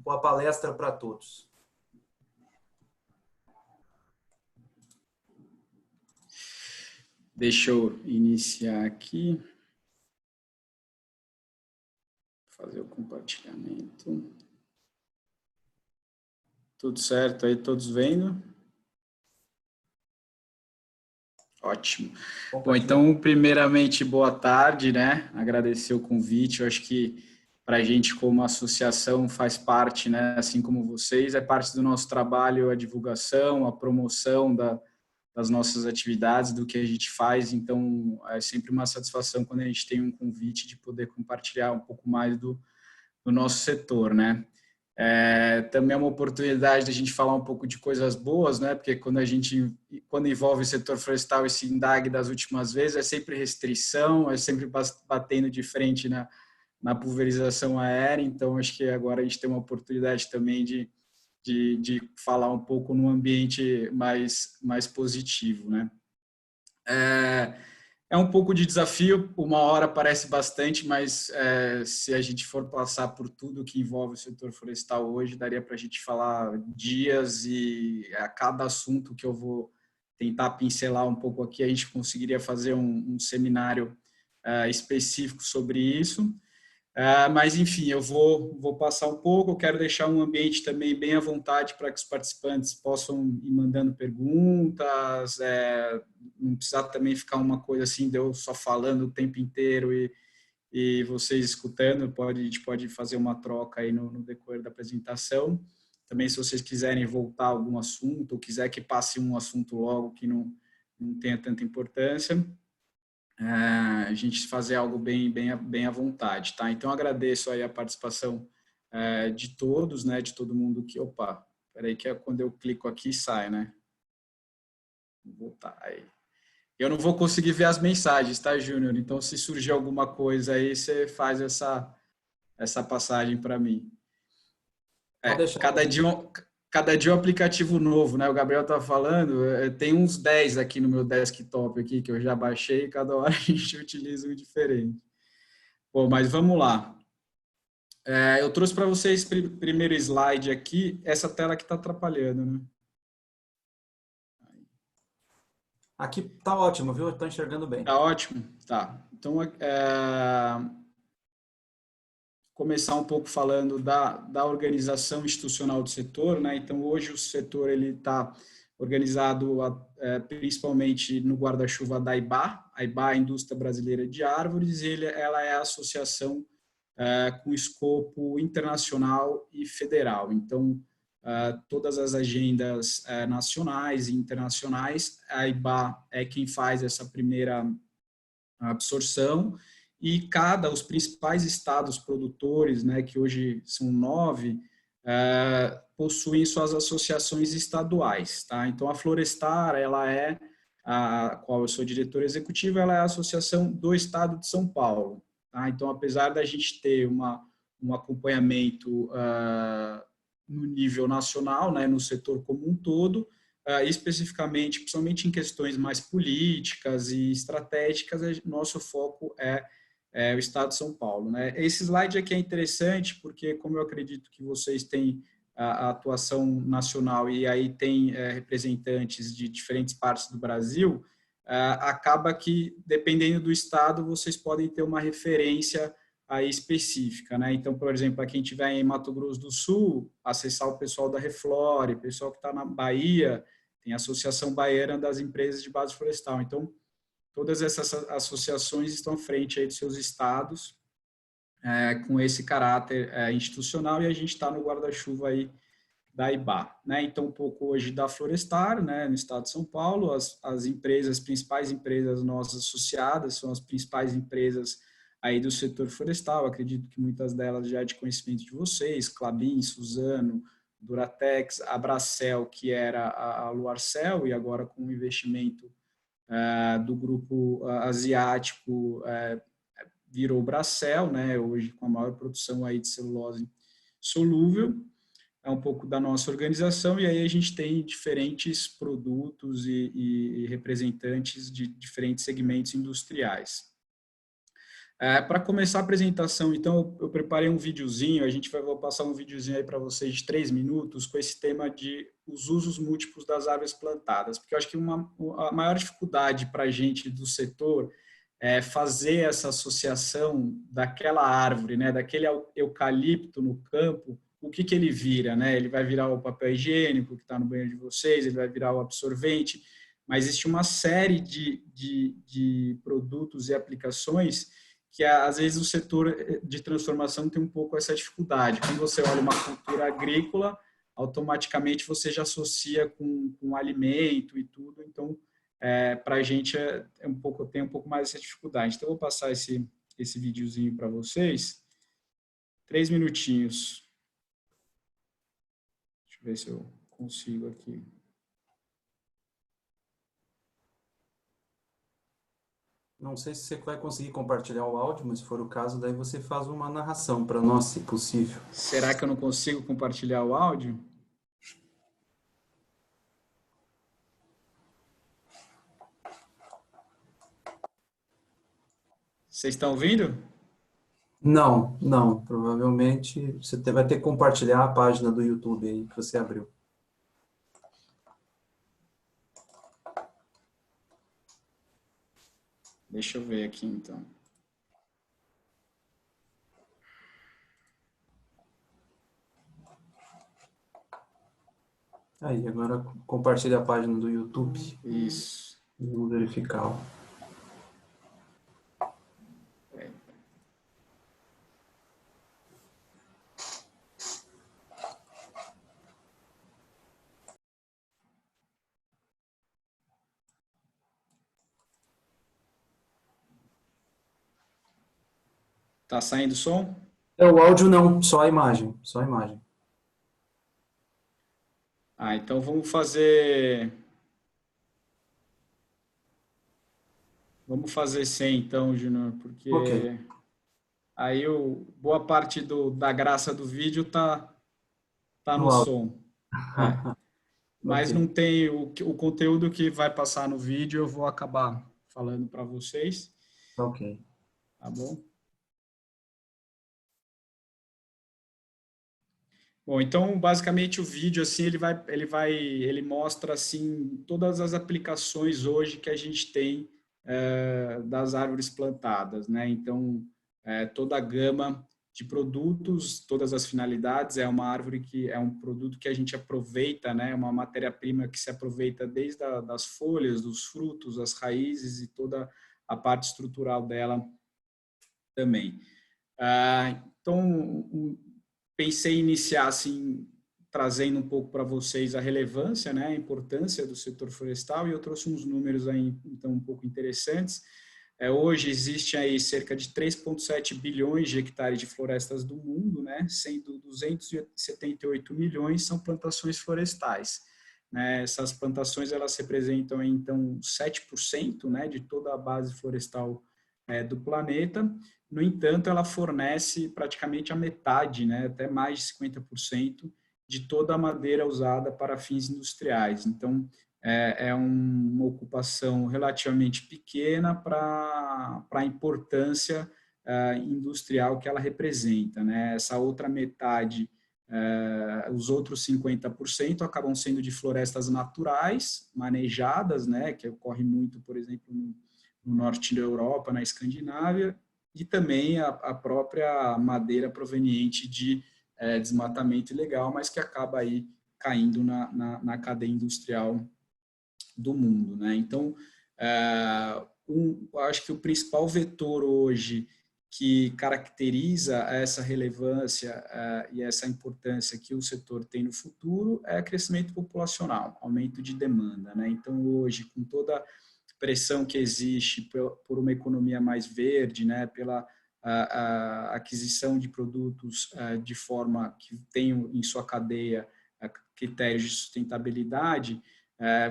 Boa palestra para todos. Deixa eu iniciar aqui. Fazer o compartilhamento. Tudo certo aí, todos vendo? Ótimo. Bom, então, primeiramente, boa tarde, né? Agradecer o convite. Eu acho que para a gente, como associação, faz parte, né? Assim como vocês, é parte do nosso trabalho a divulgação, a promoção das nossas atividades, do que a gente faz. Então, é sempre uma satisfação quando a gente tem um convite de poder compartilhar um pouco mais do nosso setor, né? Também é uma oportunidade de a gente falar um pouco de coisas boas, né? Porque quando envolve o setor florestal, esse indague das últimas vezes é sempre restrição, é sempre batendo de frente na pulverização aérea. Então, acho que agora a gente tem uma oportunidade também de falar um pouco num ambiente mais positivo, né? É um pouco de desafio, uma hora parece bastante, mas se a gente for passar por tudo que envolve o setor florestal hoje, daria para a gente falar dias, e a cada assunto que eu vou tentar pincelar um pouco aqui, a gente conseguiria fazer um seminário específico sobre isso. Mas, enfim, eu vou passar um pouco, eu quero deixar um ambiente também bem à vontade para que os participantes possam ir mandando perguntas, não precisar também ficar uma coisa assim de eu só falando o tempo inteiro e vocês escutando, a gente pode fazer uma troca aí no decorrer da apresentação. Também, se vocês quiserem voltar a algum assunto, ou quiser que passe um assunto logo que não tenha tanta importância, a gente fazer algo bem à vontade, tá? Então, agradeço aí a participação de todos, né? De todo mundo que... Opa, peraí que quando eu clico aqui sai, né? Vou voltar aí. Eu não vou conseguir ver as mensagens, tá, Júnior? Então, se surgir alguma coisa aí, você faz essa passagem para mim. Cada dia um aplicativo novo, né? O Gabriel tá falando, tem uns 10 aqui no meu desktop aqui que eu já baixei, e cada hora a gente utiliza um diferente. Bom, mas vamos lá. Eu trouxe para vocês primeiro slide aqui, essa tela que está atrapalhando, né? Aqui tá ótimo, viu? Estou enxergando bem. Tá ótimo? Tá. Então, começar um pouco falando da organização institucional do setor, né? Então, hoje o setor ele está organizado principalmente no guarda-chuva da IBA. A IBA é a Indústria Brasileira de Árvores, e ela é a associação com escopo internacional e federal. Então, todas as agendas nacionais e internacionais, a IBA é quem faz essa primeira absorção, e os principais estados produtores, né, que hoje são 9, possuem suas associações estaduais, tá? Então, a Florestar, ela é, a qual eu sou diretor executivo, ela é a associação do estado de São Paulo, tá? Então, apesar da gente ter um acompanhamento no nível nacional, né, no setor como um todo, especificamente, principalmente em questões mais políticas e estratégicas, nosso foco é o Estado de São Paulo, né? Esse slide aqui é interessante porque, como eu acredito que vocês têm a atuação nacional e aí tem representantes de diferentes partes do Brasil, acaba que, dependendo do estado, vocês podem ter uma referência aí específica, né? Então, por exemplo, para quem estiver em Mato Grosso do Sul, acessar o pessoal da Reflore, o pessoal que está na Bahia, tem a Associação Baiana das Empresas de Base Florestal. Então, todas essas associações estão à frente aí dos seus estados, com esse caráter institucional, e a gente está no guarda-chuva aí da IBA, né? Então, um pouco hoje da Florestar, né, no estado de São Paulo, as principais empresas nossas associadas são as principais empresas aí do setor florestal, acredito que muitas delas já é de conhecimento de vocês, Klabin, Suzano, Duratex, a Bracel, que era a Luarcel, e agora com o investimento do grupo asiático, virou Bracel, né, hoje com a maior produção aí de celulose solúvel. É um pouco da nossa organização, e aí a gente tem diferentes produtos e representantes de diferentes segmentos industriais. Para começar a apresentação, então, eu preparei um videozinho, vou passar um videozinho aí para vocês de 3 minutos com esse tema de os usos múltiplos das árvores plantadas, porque eu acho que a maior dificuldade para a gente do setor é fazer essa associação daquela árvore, né, daquele eucalipto no campo, o que ele vira, né? Ele vai virar o papel higiênico que está no banheiro de vocês, ele vai virar o absorvente, mas existe uma série de produtos e aplicações que às vezes o setor de transformação tem um pouco essa dificuldade. Quando você olha uma cultura agrícola, automaticamente você já associa com alimento e tudo, então para a gente tem um pouco mais essa dificuldade. Então eu vou passar esse videozinho para vocês, 3 minutinhos. Deixa eu ver se eu consigo aqui. Não sei se você vai conseguir compartilhar o áudio, mas se for o caso, daí você faz uma narração para nós, se possível. Será que eu não consigo compartilhar o áudio? Vocês estão ouvindo? Não, não. Provavelmente você vai ter que compartilhar a página do YouTube aí que você abriu. Deixa eu ver aqui, então. Aí, agora compartilha a página do YouTube. Isso. Vamos verificar. Tá saindo som? O áudio não, só a imagem. Só a imagem. Então vamos fazer... Vamos fazer sem, então, Júnior, porque Ok. aí boa parte da graça do vídeo tá no No áudio. som. Mas Ok. não tem o conteúdo que vai passar no vídeo, eu vou acabar falando para vocês. Ok. Tá bom? Bom, então basicamente o vídeo assim ele mostra assim todas as aplicações hoje que a gente tem das árvores plantadas, né? Então toda a gama de produtos, todas as finalidades, é uma árvore que é um produto que a gente aproveita, né? Uma matéria-prima que se aproveita desde das folhas, dos frutos, as raízes e toda a parte estrutural dela também. Então, pensei em iniciar assim, trazendo um pouco para vocês a relevância, né, a importância do setor florestal, e eu trouxe uns números aí, então, um pouco interessantes. Hoje existe aí cerca de 3,7 bilhões de hectares de florestas do mundo, né, sendo 278 milhões são plantações florestais. Né, essas plantações elas representam então 7%, né, de toda a base florestal do planeta. No entanto, ela fornece praticamente a metade, né, até mais de 50% de toda a madeira usada para fins industriais. Então, é uma ocupação relativamente pequena para a importância industrial que ela representa. Né? Essa outra metade, os outros 50% acabam sendo de florestas naturais, manejadas, né, que ocorre muito, por exemplo, no norte da Europa, na Escandinávia, e também a própria madeira proveniente de desmatamento ilegal, mas que acaba aí caindo na cadeia industrial do mundo. Né? Então, acho que o principal vetor hoje que caracteriza essa relevância e essa importância que o setor tem no futuro é crescimento populacional, aumento de demanda. Né? Então, hoje, com toda pressão que existe por uma economia mais verde, né, pela a aquisição de produtos de forma que tenham em sua cadeia critérios de sustentabilidade,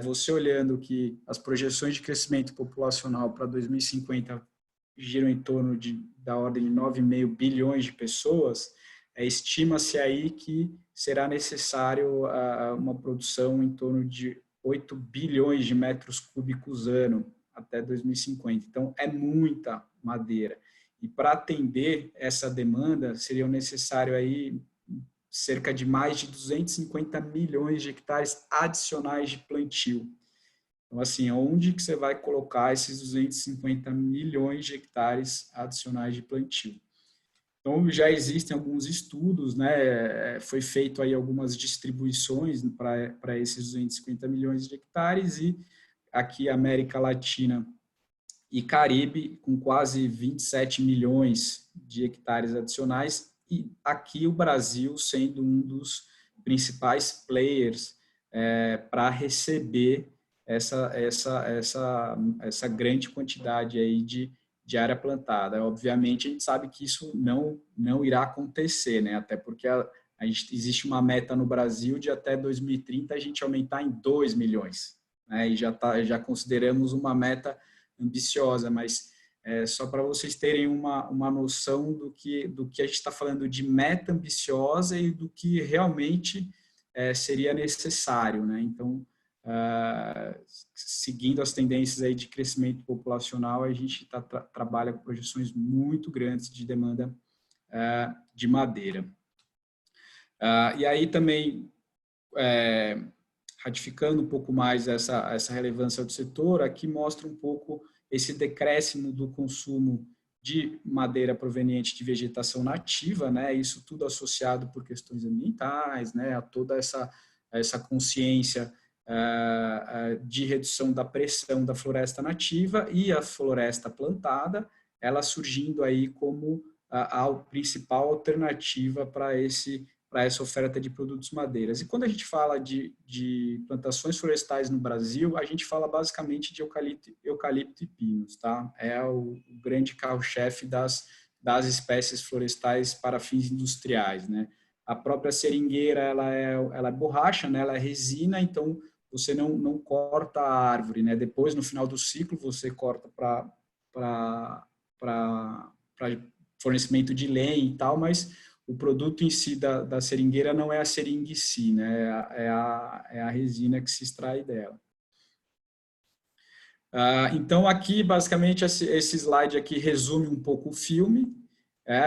você olhando que as projeções de crescimento populacional para 2050 giram em torno da ordem de 9,5 bilhões de pessoas, estima-se aí que será necessário uma produção em torno de 8 bilhões de metros cúbicos ano até 2050. Então, é muita madeira. E para atender essa demanda, seriam necessário aí cerca de mais de 250 milhões de hectares adicionais de plantio. Então, assim, onde que você vai colocar esses 250 milhões de hectares adicionais de plantio? Então, já existem alguns estudos, né? Foi feito aí algumas distribuições para esses 250 milhões de hectares e aqui América Latina e Caribe com quase 27 milhões de hectares adicionais e aqui o Brasil sendo um dos principais players para receber essa grande quantidade aí de área plantada. Obviamente, a gente sabe que isso não irá acontecer, né? Até porque existe uma meta no Brasil de até 2030 a gente aumentar em 2 milhões, né? E já consideramos uma meta ambiciosa, mas só para vocês terem uma noção do que a gente está falando de meta ambiciosa e do que realmente seria necessário, né? Então, seguindo as tendências aí de crescimento populacional, a gente trabalha com projeções muito grandes de demanda de madeira. E aí também, ratificando um pouco mais essa relevância do setor, aqui mostra um pouco esse decréscimo do consumo de madeira proveniente de vegetação nativa, né? Isso tudo associado por questões ambientais, né? A toda essa consciência de redução da pressão da floresta nativa e a floresta plantada, ela surgindo aí como a principal alternativa para essa oferta de produtos madeiras. E quando a gente fala de plantações florestais no Brasil, a gente fala basicamente de eucalipto e pinos, tá? É o grande carro-chefe das espécies florestais para fins industriais, né? A própria seringueira, ela é borracha, né? Ela é resina, então você não corta a árvore, né? Depois, no final do ciclo, você corta para fornecimento de lenha e tal, mas o produto em si da seringueira não é a seringa em si, né? É a resina que se extrai dela. Então, aqui, basicamente, esse slide aqui resume um pouco o filme.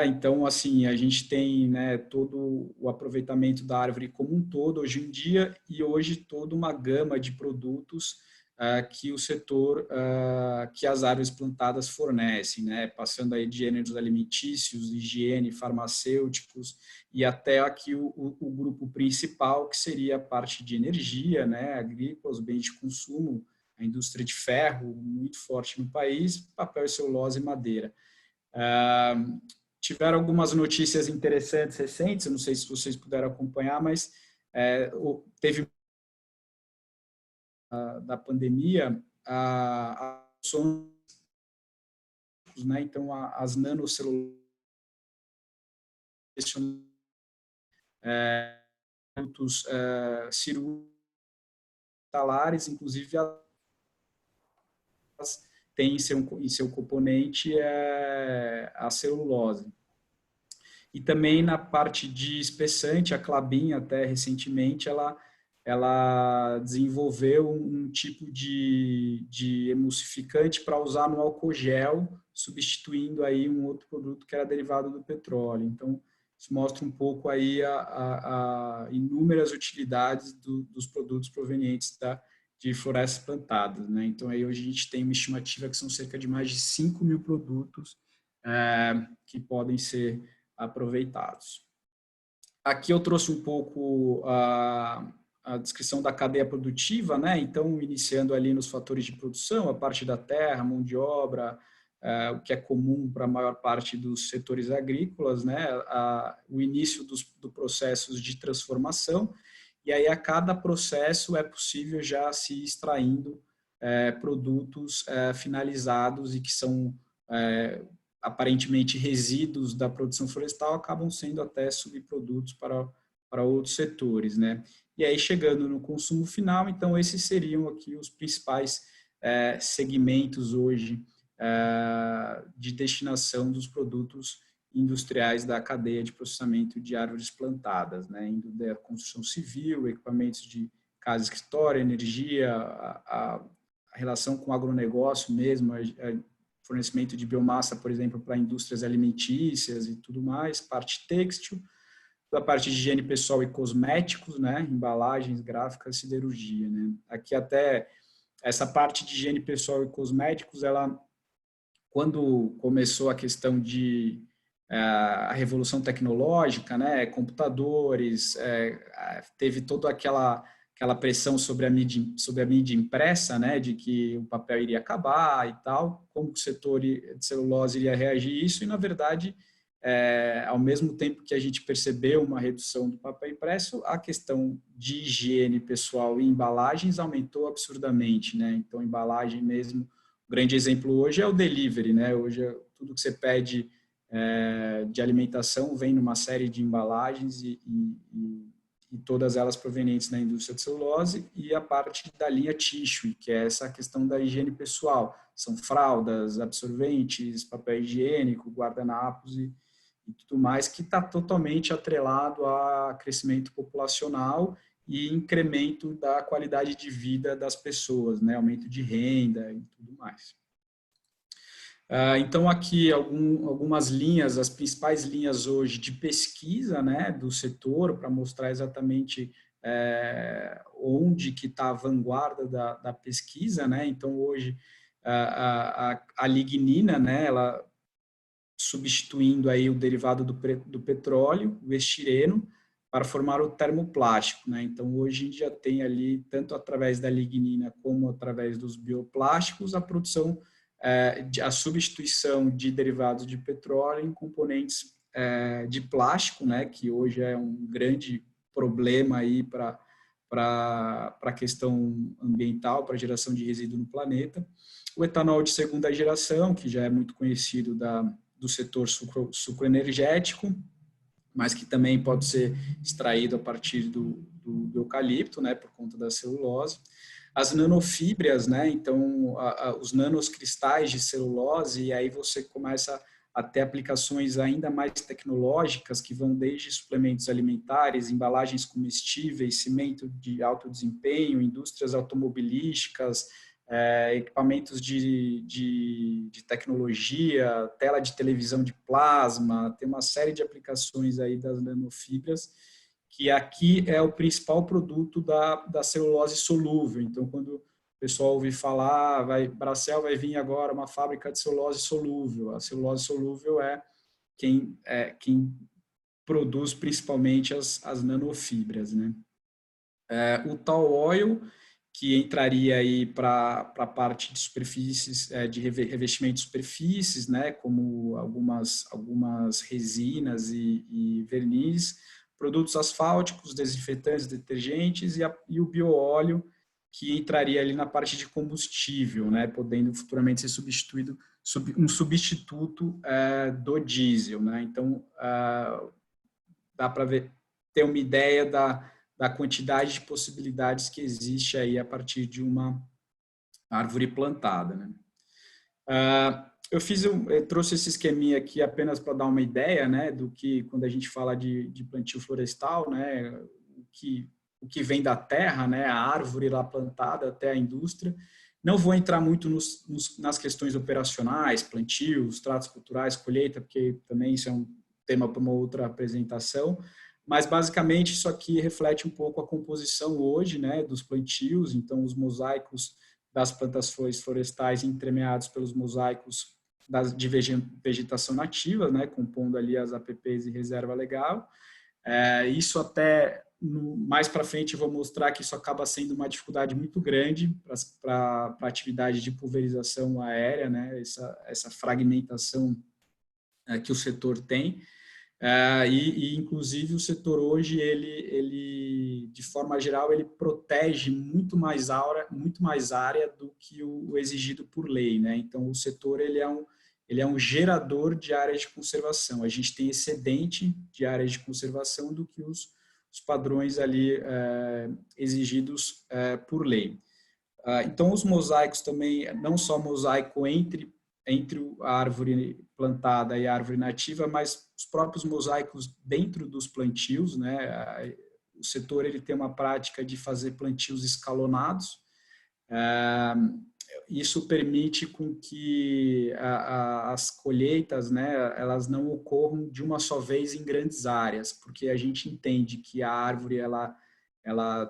Então, assim, a gente tem, né, todo o aproveitamento da árvore como um todo hoje em dia e hoje toda uma gama de produtos que o setor, que as árvores plantadas fornecem, né, passando aí de gêneros alimentícios, higiene, farmacêuticos e até aqui o grupo principal, que seria a parte de energia, né, agrícola, os bens de consumo, a indústria de ferro, muito forte no país, papel, celulose e madeira. Tiveram algumas notícias interessantes recentes, eu não sei se vocês puderam acompanhar, mas teve da pandemia né? Então as nanocelulares cirúrgicos, inclusive elas têm em seu componente a celulose. E também na parte de espessante, a Klabin, até recentemente, ela desenvolveu um tipo de emulsificante para usar no álcool gel, substituindo aí um outro produto que era derivado do petróleo. Então, isso mostra um pouco aí a inúmeras utilidades dos produtos provenientes de florestas plantadas, né? Então, aí hoje a gente tem uma estimativa que são cerca de mais de 5 mil produtos que podem ser aproveitados. Aqui eu trouxe um pouco a descrição da cadeia produtiva, né? Então, iniciando ali nos fatores de produção, a parte da terra, mão de obra, o que é comum para a maior parte dos setores agrícolas, né? O início do processos de transformação, e aí a cada processo é possível já se extraindo produtos finalizados e que são aparentemente resíduos da produção florestal acabam sendo até subprodutos para outros setores, né? E aí, chegando no consumo final, então, esses seriam aqui os principais segmentos hoje de destinação dos produtos industriais da cadeia de processamento de árvores plantadas, né? Indo da construção civil, equipamentos de casa, escritório, energia, a relação com o agronegócio mesmo, fornecimento de biomassa, por exemplo, para indústrias alimentícias e tudo mais, parte têxtil, da parte de higiene pessoal e cosméticos, né, embalagens, gráficas, siderurgia, né. Aqui até essa parte de higiene pessoal e cosméticos, ela, quando começou a questão de a revolução tecnológica, né, computadores, teve toda aquela pressão sobre a mídia impressa, né, de que o papel iria acabar e tal, como o setor de celulose iria reagir a isso, e na verdade, ao mesmo tempo que a gente percebeu uma redução do papel impresso, a questão de higiene pessoal e embalagens aumentou absurdamente, né, então embalagem mesmo, o grande exemplo hoje é o delivery, né, hoje tudo que você pede de alimentação vem numa série de embalagens e todas elas provenientes da indústria de celulose, e a parte da linha tissue, que é essa questão da higiene pessoal. São fraldas, absorventes, papel higiênico, guardanapos e tudo mais, que está totalmente atrelado a crescimento populacional e incremento da qualidade de vida das pessoas, né? Aumento de renda e tudo mais. Então, aqui algumas linhas, as principais linhas hoje de pesquisa, né, do setor, para mostrar exatamente onde que está a vanguarda da pesquisa, né? Então, hoje, a lignina, né, ela substituindo aí o derivado do petróleo, o estireno, para formar o termoplástico, né? Então, hoje a gente já tem ali, tanto através da lignina como através dos bioplásticos, a produção a substituição de derivados de petróleo em componentes de plástico, né, que hoje é um grande problema aí para a questão ambiental, para a geração de resíduo no planeta. O etanol de segunda geração, que já é muito conhecido do setor sucroenergético, mas que também pode ser extraído a partir do eucalipto, né, por conta da celulose. As nanofibras, né, então os nanoscristais de celulose, e aí você começa a ter aplicações ainda mais tecnológicas, que vão desde suplementos alimentares, embalagens comestíveis, cimento de alto desempenho, indústrias automobilísticas, equipamentos de tecnologia, tela de televisão de plasma, tem uma série de aplicações aí das nanofibras, que aqui é o principal produto da celulose solúvel. Então, quando o pessoal ouvir falar, Bracell vai vir agora uma fábrica de celulose solúvel. A celulose solúvel é quem produz principalmente as nanofibras, né? O tall oil, que entraria aí para a parte de superfícies, de revestimento de superfícies, né, como algumas resinas e verniz, produtos asfálticos, desinfetantes, detergentes e o bioóleo, que entraria ali na parte de combustível, né, podendo futuramente ser substituído, um substituto do diesel, né. Então, dá para ter uma ideia da quantidade de possibilidades que existe aí a partir de uma árvore plantada, né? Eu trouxe esse esqueminha aqui apenas para dar uma ideia, né, do que, quando a gente fala de plantio florestal, né, o que vem da terra, né, a árvore lá plantada até a indústria. Não vou entrar muito nas questões operacionais, plantios, tratos culturais, colheita, porque também isso é um tema para uma outra apresentação, mas basicamente isso aqui reflete um pouco a composição hoje, né, dos plantios. Então, os mosaicos das plantações florestais entremeados pelos mosaicos de vegetação nativa, né, compondo ali as APPs e reserva legal. Isso até mais para frente eu vou mostrar que isso acaba sendo uma dificuldade muito grande para a atividade de pulverização aérea, né, essa fragmentação que o setor tem. Inclusive, o setor hoje, ele, de forma geral, ele protege muito mais área do que o exigido por lei, né? Então, o setor ele é um gerador de áreas de conservação. A gente tem excedente de áreas de conservação do que os padrões ali exigidos por lei. Então, os mosaicos também, não só mosaico entre a árvore plantada e a árvore nativa, mas os próprios mosaicos dentro dos plantios, né? O setor ele tem uma prática de fazer plantios escalonados. isso permite com que as colheitas, né, elas não ocorram de uma só vez em grandes áreas, porque a gente entende que a árvore ela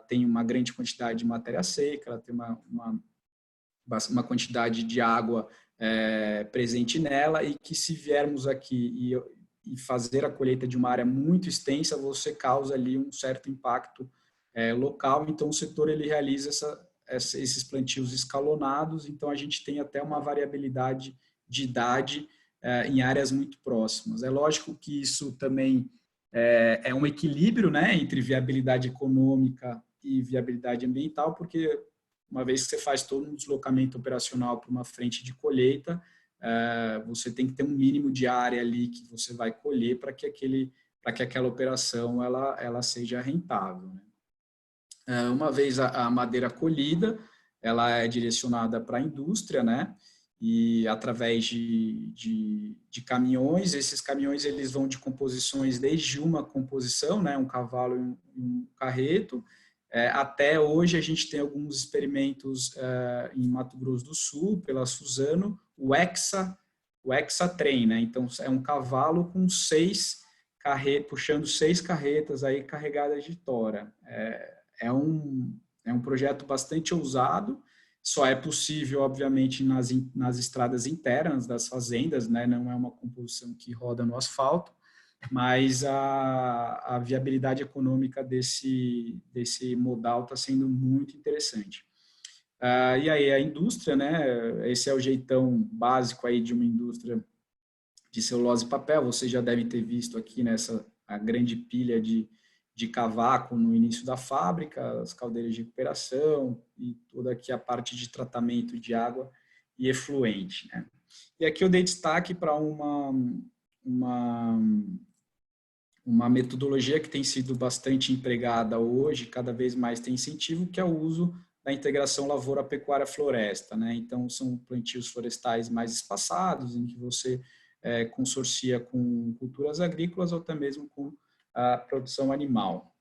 tem uma grande quantidade de matéria seca, ela tem uma quantidade de água presente nela, e que se viermos aqui e fazer a colheita de uma área muito extensa, você causa ali um certo impacto local. Então o setor ele realiza esses plantios escalonados, então a gente tem até uma variabilidade de idade em áreas muito próximas. É lógico que isso também é um equilíbrio, né, entre viabilidade econômica e viabilidade ambiental, porque uma vez que você faz todo um deslocamento operacional para uma frente de colheita, você tem que ter um mínimo de área ali que você vai colher para que aquela operação ela seja rentável, né? Uma vez a madeira colhida, ela é direcionada para a indústria, né? E através de caminhões, esses caminhões eles vão de composições desde uma composição, né? Um cavalo e um carreto, até hoje a gente tem alguns experimentos em Mato Grosso do Sul, pela Suzano, o Hexatrem, né? Então é um cavalo com puxando 6 carretas aí carregadas de tora. É um projeto bastante ousado, só é possível, obviamente, nas estradas internas das fazendas, né? Não é uma composição que roda no asfalto, mas a viabilidade econômica desse modal está sendo muito interessante. E aí a indústria, né? Esse é o jeitão básico aí de uma indústria de celulose e papel. Vocês já devem ter visto aqui a grande pilha de cavaco no início da fábrica, as caldeiras de recuperação e toda aqui a parte de tratamento de água e efluente, né? E aqui eu dei destaque para uma metodologia que tem sido bastante empregada hoje, cada vez mais tem incentivo, que é o uso da integração lavoura-pecuária-floresta, né? Então, são plantios florestais mais espaçados, em que você consorcia com culturas agrícolas ou até mesmo com a produção animal.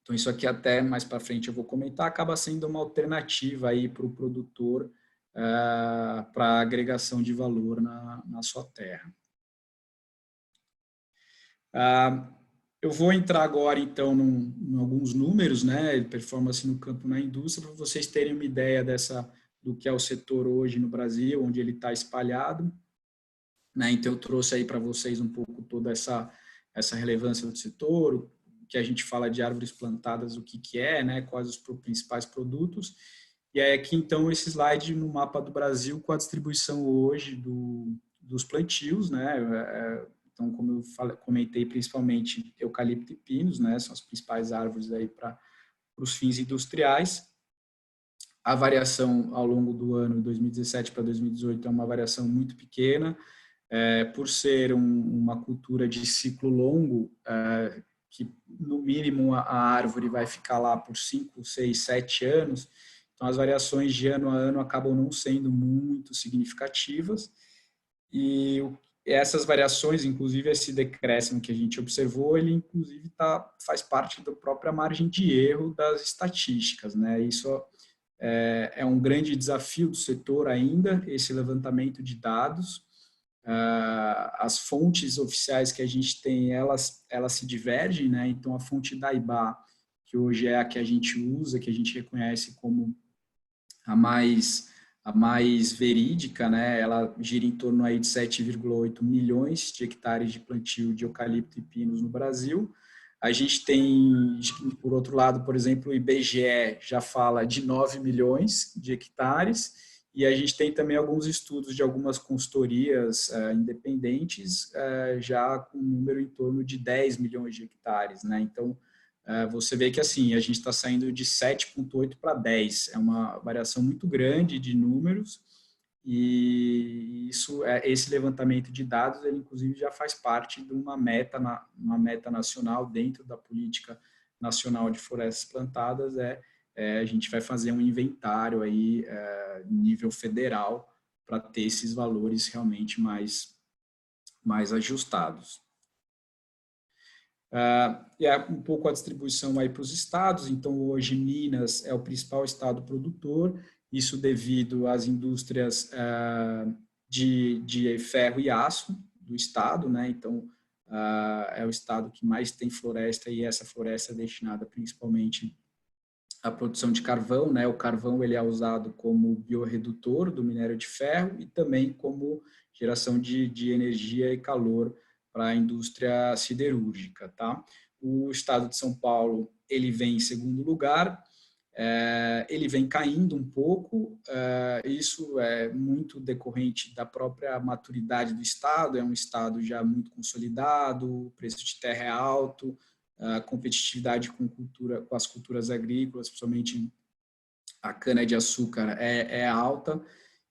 Então, isso aqui até mais para frente eu vou comentar, acaba sendo uma alternativa aí para o produtor para agregação de valor na sua terra. Eu vou entrar agora, então, em alguns números, né, performance no campo, na indústria, para vocês terem uma ideia do que é o setor hoje no Brasil, onde ele está espalhado, né? Então, eu trouxe aí para vocês um pouco toda essa relevância do setor, o que a gente fala de árvores plantadas, o que é, né, quais os principais produtos. E aí aqui, então, esse slide no mapa do Brasil com a distribuição hoje dos plantios, né? Então, como eu comentei, principalmente eucalipto e pinos, né? São as principais árvores aí para os fins industriais. A variação ao longo do ano, de 2017 para 2018, é uma variação muito pequena, por ser uma cultura de ciclo longo, que no mínimo a árvore vai ficar lá por 5, 6, 7 anos, então as variações de ano a ano acabam não sendo muito significativas, e essas variações, inclusive esse decréscimo que a gente observou, ele inclusive faz parte da própria margem de erro das estatísticas, né? Isso é um grande desafio do setor ainda, esse levantamento de dados. As fontes oficiais que a gente tem, elas se divergem, né? Então, a fonte da IBA, que hoje é a que a gente usa, que a gente reconhece como a mais verídica, né? Ela gira em torno aí de 7,8 milhões de hectares de plantio de eucalipto e pinos no Brasil. A gente tem, por outro lado, por exemplo, o IBGE já fala de 9 milhões de hectares, e a gente tem também alguns estudos de algumas consultorias independentes, já com um número em torno de 10 milhões de hectares, né? Então, você vê que assim, a gente está saindo de 7,8 para 10, é uma variação muito grande de números, e esse levantamento de dados, ele inclusive já faz parte de uma meta nacional dentro da política nacional de florestas plantadas, a gente vai fazer um inventário aí nível federal para ter esses valores realmente mais ajustados. E um pouco a distribuição aí para os estados. Então, hoje Minas é o principal estado produtor, isso devido às indústrias de ferro e aço do estado, né? Então, é o estado que mais tem floresta e essa floresta é destinada principalmente à produção de carvão, né? O carvão ele é usado como biorredutor do minério de ferro e também como geração de energia e calor para a indústria siderúrgica, tá? O estado de São Paulo ele vem em segundo lugar. Ele vem caindo um pouco, isso é muito decorrente da própria maturidade do Estado, é um Estado já muito consolidado, o preço de terra é alto, a competitividade com as culturas agrícolas, principalmente a cana-de-açúcar, é alta,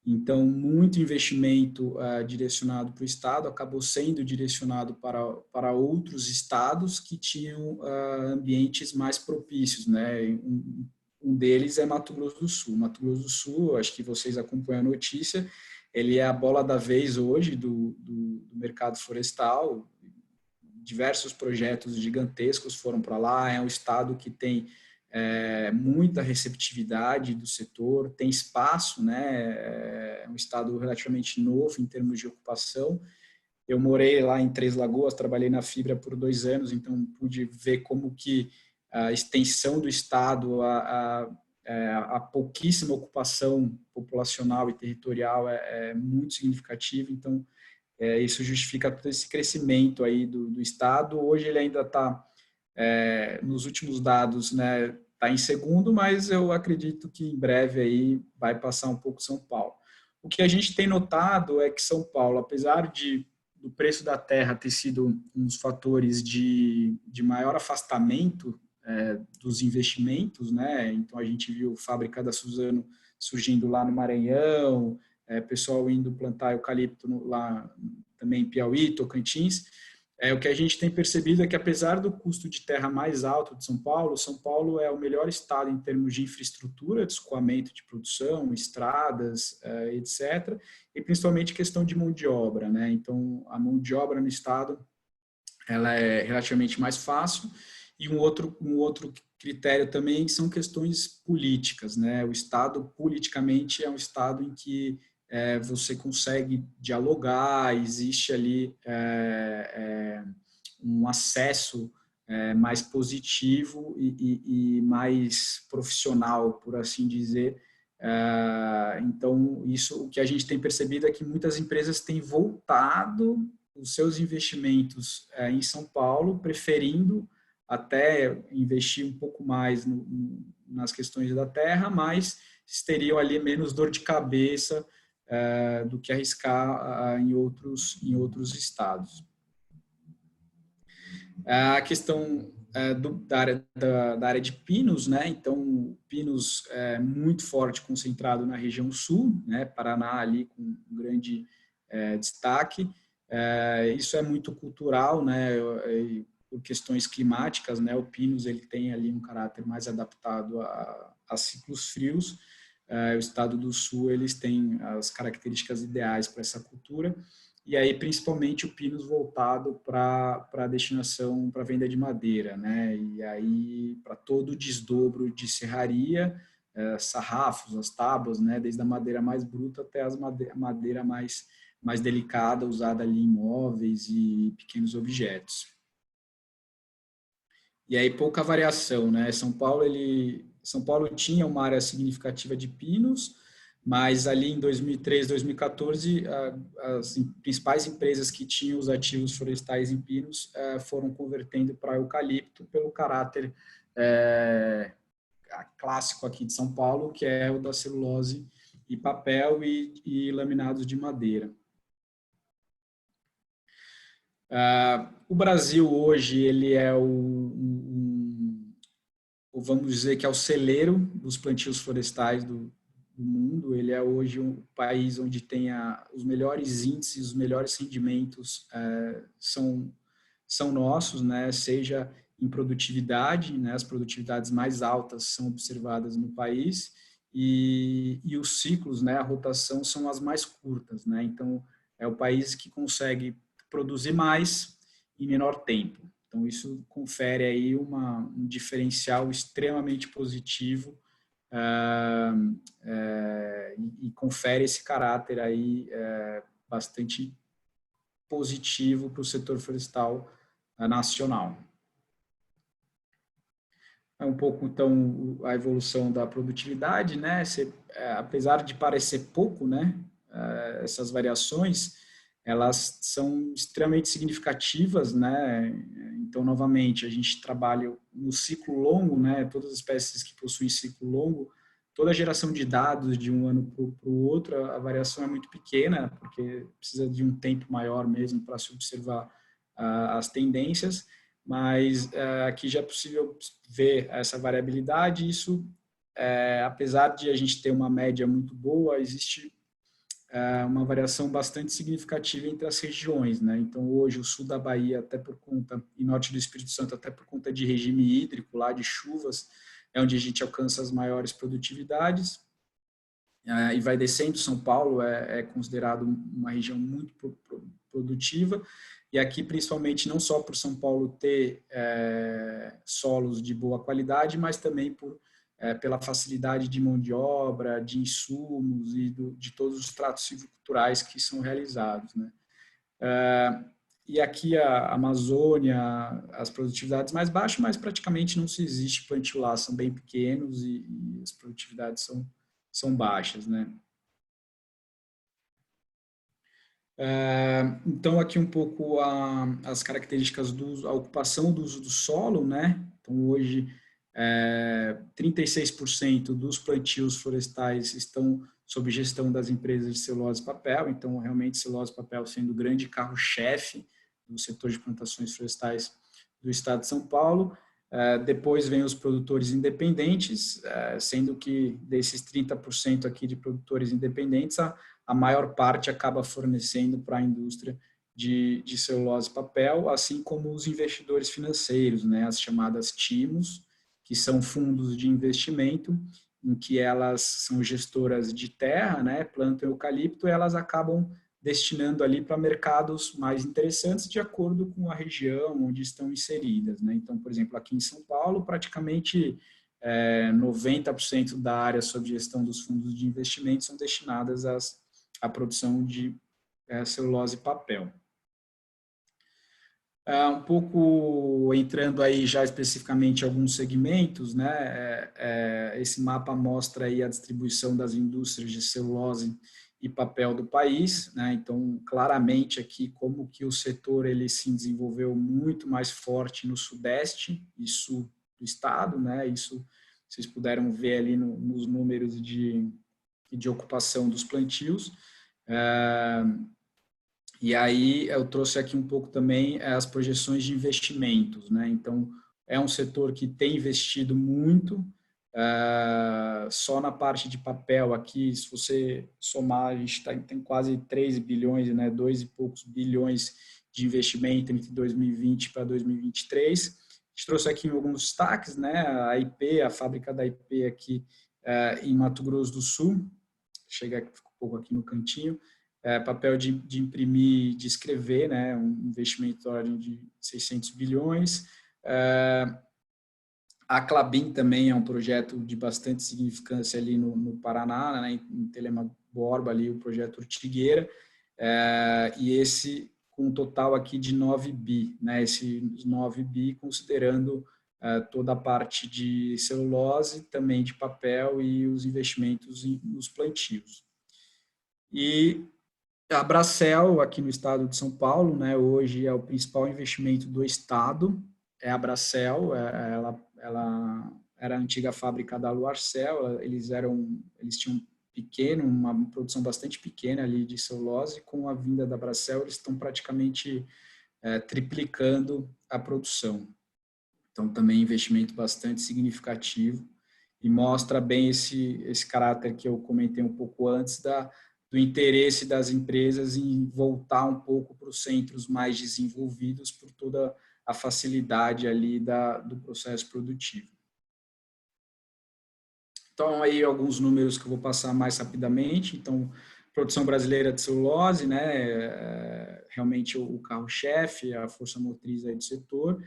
então muito investimento direcionado para o Estado acabou sendo direcionado para outros estados que tinham ambientes mais propícios, né? Um deles é Mato Grosso do Sul. Mato Grosso do Sul, acho que vocês acompanham a notícia, ele é a bola da vez hoje do mercado florestal. Diversos projetos gigantescos foram para lá. É um estado que tem muita receptividade do setor, tem espaço, né? É um estado relativamente novo em termos de ocupação. Eu morei lá em Três Lagoas, trabalhei na fibra por 2 anos, então pude ver como que a extensão do Estado, a pouquíssima ocupação populacional e territorial é muito significativa, então isso justifica todo esse crescimento aí do Estado. Hoje ele ainda está, nos últimos dados, né, está em segundo, mas eu acredito que em breve aí vai passar um pouco São Paulo. O que a gente tem notado é que São Paulo, apesar do preço da terra ter sido um dos fatores de maior afastamento dos investimentos, né? Então a gente viu fábrica da Suzano surgindo lá no Maranhão, pessoal indo plantar eucalipto lá também em Piauí, Tocantins. O que a gente tem percebido é que, apesar do custo de terra mais alto de São Paulo é o melhor estado em termos de infraestrutura, de escoamento de produção, estradas, etc., e principalmente questão de mão de obra, né? Então, a mão de obra no estado ela é relativamente mais fácil. E um outro critério também são questões políticas, né? O estado, politicamente, é um estado em que você consegue dialogar, existe ali um acesso mais positivo e mais profissional, por assim dizer. Então, isso, o que a gente tem percebido é que muitas empresas têm voltado os seus investimentos em São Paulo, preferindo até investir um pouco mais nas questões da terra, mas teriam ali menos dor de cabeça do que arriscar em outros estados. A questão da área de pinos, né? Então, pinos muito forte concentrado na região sul, né? Paraná ali com um grande destaque. Isso é muito cultural, né? Por questões climáticas, né? O pinos ele tem ali um caráter mais adaptado a ciclos frios. O estado do sul eles têm as características ideais para essa cultura. E aí, principalmente, o pinos voltado para a destinação, para venda de madeira, né? E aí, para todo o desdobro de serraria, sarrafos, as tábuas, né? Desde a madeira mais bruta até a madeira mais delicada, usada ali em móveis e pequenos objetos. E aí, pouca variação, né? São Paulo tinha uma área significativa de pinos, mas ali em 2013, 2014, as principais empresas que tinham os ativos florestais em pinos foram convertendo para eucalipto pelo caráter clássico aqui de São Paulo, que é o da celulose e papel e laminados de madeira. O Brasil hoje ele é vamos dizer que é o celeiro dos plantios florestais do mundo. Ele é hoje um país onde tem os melhores índices, os melhores rendimentos são nossos, né? Seja em produtividade, né? As produtividades mais altas são observadas no país e os ciclos, né? A rotação são as mais curtas, né? Então é o país que consegue produzir mais em menor tempo. Então isso confere aí um diferencial extremamente positivo e confere esse caráter aí bastante positivo para o setor florestal nacional. É um pouco, então, a evolução da produtividade, né? Apesar de parecer pouco, né? Essas variações, elas são extremamente significativas, né? Então, novamente, a gente trabalha no ciclo longo, né? Todas as espécies que possuem ciclo longo, toda a geração de dados de um ano para o outro, a variação é muito pequena, porque precisa de um tempo maior mesmo para se observar as tendências, mas aqui já é possível ver essa variabilidade. Isso, apesar de a gente ter uma média muito boa, existe uma variação bastante significativa entre as regiões, né? Então, hoje, o sul da Bahia, até por conta, e norte do Espírito Santo, até por conta de regime hídrico, lá de chuvas, é onde a gente alcança as maiores produtividades, e vai descendo. São Paulo é considerado uma região muito produtiva, e aqui, principalmente, não só por São Paulo ter solos de boa qualidade, mas também pela facilidade de mão de obra, de insumos e de todos os tratos silviculturais que são realizados, né? E aqui a Amazônia, as produtividades mais baixas, mas praticamente não se existe plantio lá, são bem pequenos e as produtividades são baixas, né? Então, aqui um pouco as características da ocupação do uso do solo, né? Então, hoje, 36% dos plantios florestais estão sob gestão das empresas de celulose e papel, então, realmente, celulose e papel sendo o grande carro-chefe do setor de plantações florestais do estado de São Paulo. Depois vem os produtores independentes, sendo que desses 30% aqui de produtores independentes, a maior parte acaba fornecendo para a indústria de celulose e papel, assim como os investidores financeiros, né, as chamadas TIMOS, que são fundos de investimento, em que elas são gestoras de terra, né, plantam eucalipto, e elas acabam destinando ali para mercados mais interessantes de acordo com a região onde estão inseridas, né? Então, por exemplo, aqui em São Paulo, praticamente 90% da área sob gestão dos fundos de investimento são destinadas à produção de celulose e papel. Um pouco entrando aí já especificamente em alguns segmentos, né? Esse mapa mostra aí a distribuição das indústrias de celulose e papel do país, né? Então, claramente aqui como que o setor ele se desenvolveu muito mais forte no sudeste e sul do estado, né? Isso vocês puderam ver ali nos números de ocupação dos plantios. E aí eu trouxe aqui um pouco também as projeções de investimentos, né? Então, é um setor que tem investido muito, só na parte de papel aqui, se você somar, a gente tem quase 3 bilhões, né? 2 e poucos bilhões de investimento entre 2020 para 2023. A gente trouxe aqui alguns destaques, né? A IP, a fábrica da IP aqui em Mato Grosso do Sul, chega um pouco aqui no cantinho, papel de imprimir, de escrever, né, um investimento de ordem de 600 bilhões. A Klabin também é um projeto de bastante significância ali no Paraná, né, em Telemaco Borba, ali o projeto Ortigueira, e esse com um total aqui de 9 bi, né, esses 9 bi considerando toda a parte de celulose, também de papel e os investimentos nos plantios. E a Bracell, aqui no estado de São Paulo, né, hoje é o principal investimento do estado, é a Bracell, ela era a antiga fábrica da Luarcel, eles tinham uma produção bastante pequena ali de celulose, com a vinda da Bracell eles estão praticamente triplicando a produção. Então, também investimento bastante significativo e mostra bem esse caráter que eu comentei um pouco antes do interesse das empresas em voltar um pouco para os centros mais desenvolvidos por toda a facilidade ali do processo produtivo. Então, aí alguns números que eu vou passar mais rapidamente. Então, produção brasileira de celulose, né, realmente o carro-chefe, a força motriz aí do setor.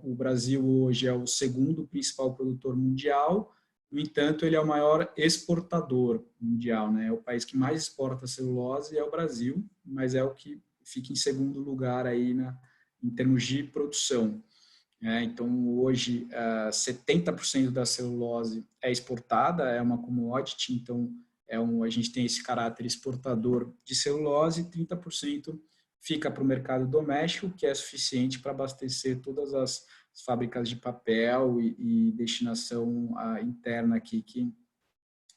O Brasil hoje é o segundo principal produtor mundial, No entanto, ele é o maior exportador mundial, né? É o país que mais exporta celulose é o Brasil, mas é o que fica em segundo lugar aí em termos de produção. Então, hoje, 70% da celulose é exportada, é uma commodity, então a gente tem esse caráter exportador de celulose, e 30% fica para o mercado doméstico, que é suficiente para abastecer todas as fábricas de papel e destinação interna aqui que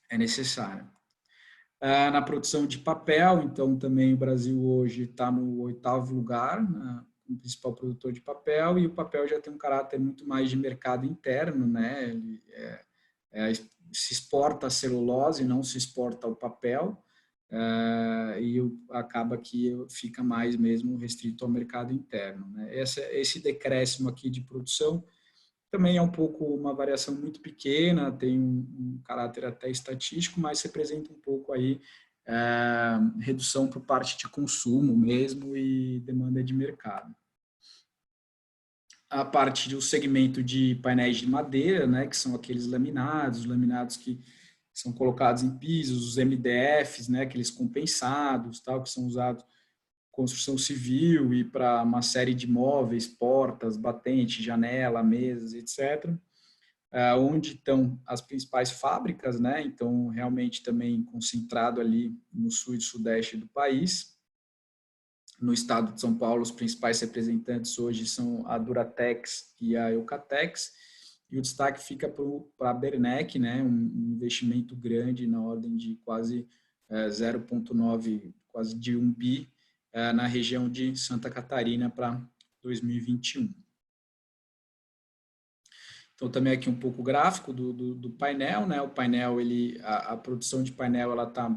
é necessária. Na produção de papel, então também o Brasil hoje está no 8º lugar, né, como principal produtor de papel, e o papel já tem um caráter muito mais de mercado interno, né? Ele se exporta a celulose, não se exporta o papel, e acaba que fica mais mesmo restrito ao mercado interno, né? Esse decréscimo aqui de produção também é um pouco uma variação muito pequena, tem um caráter até estatístico, mas representa um pouco aí redução por parte de consumo mesmo e demanda de mercado. A parte do segmento de painéis de madeira, né, que são aqueles laminados, laminados que são colocados em pisos, os MDFs, né, aqueles compensados, tal, que são usados construção civil e para uma série de móveis, portas, batente, janela, mesas, etc. Onde estão as principais fábricas, né? Então, realmente também concentrado ali no sul e sudeste do país. No estado de São Paulo, os principais representantes hoje são a Duratex e a Eucatex, e o destaque fica para a Bernec, né? Um investimento grande na ordem de quase 0,9, quase de 1 bi, na região de Santa Catarina para 2021. Então, também aqui um pouco gráfico do painel, né? O painel, a produção de painel, ela está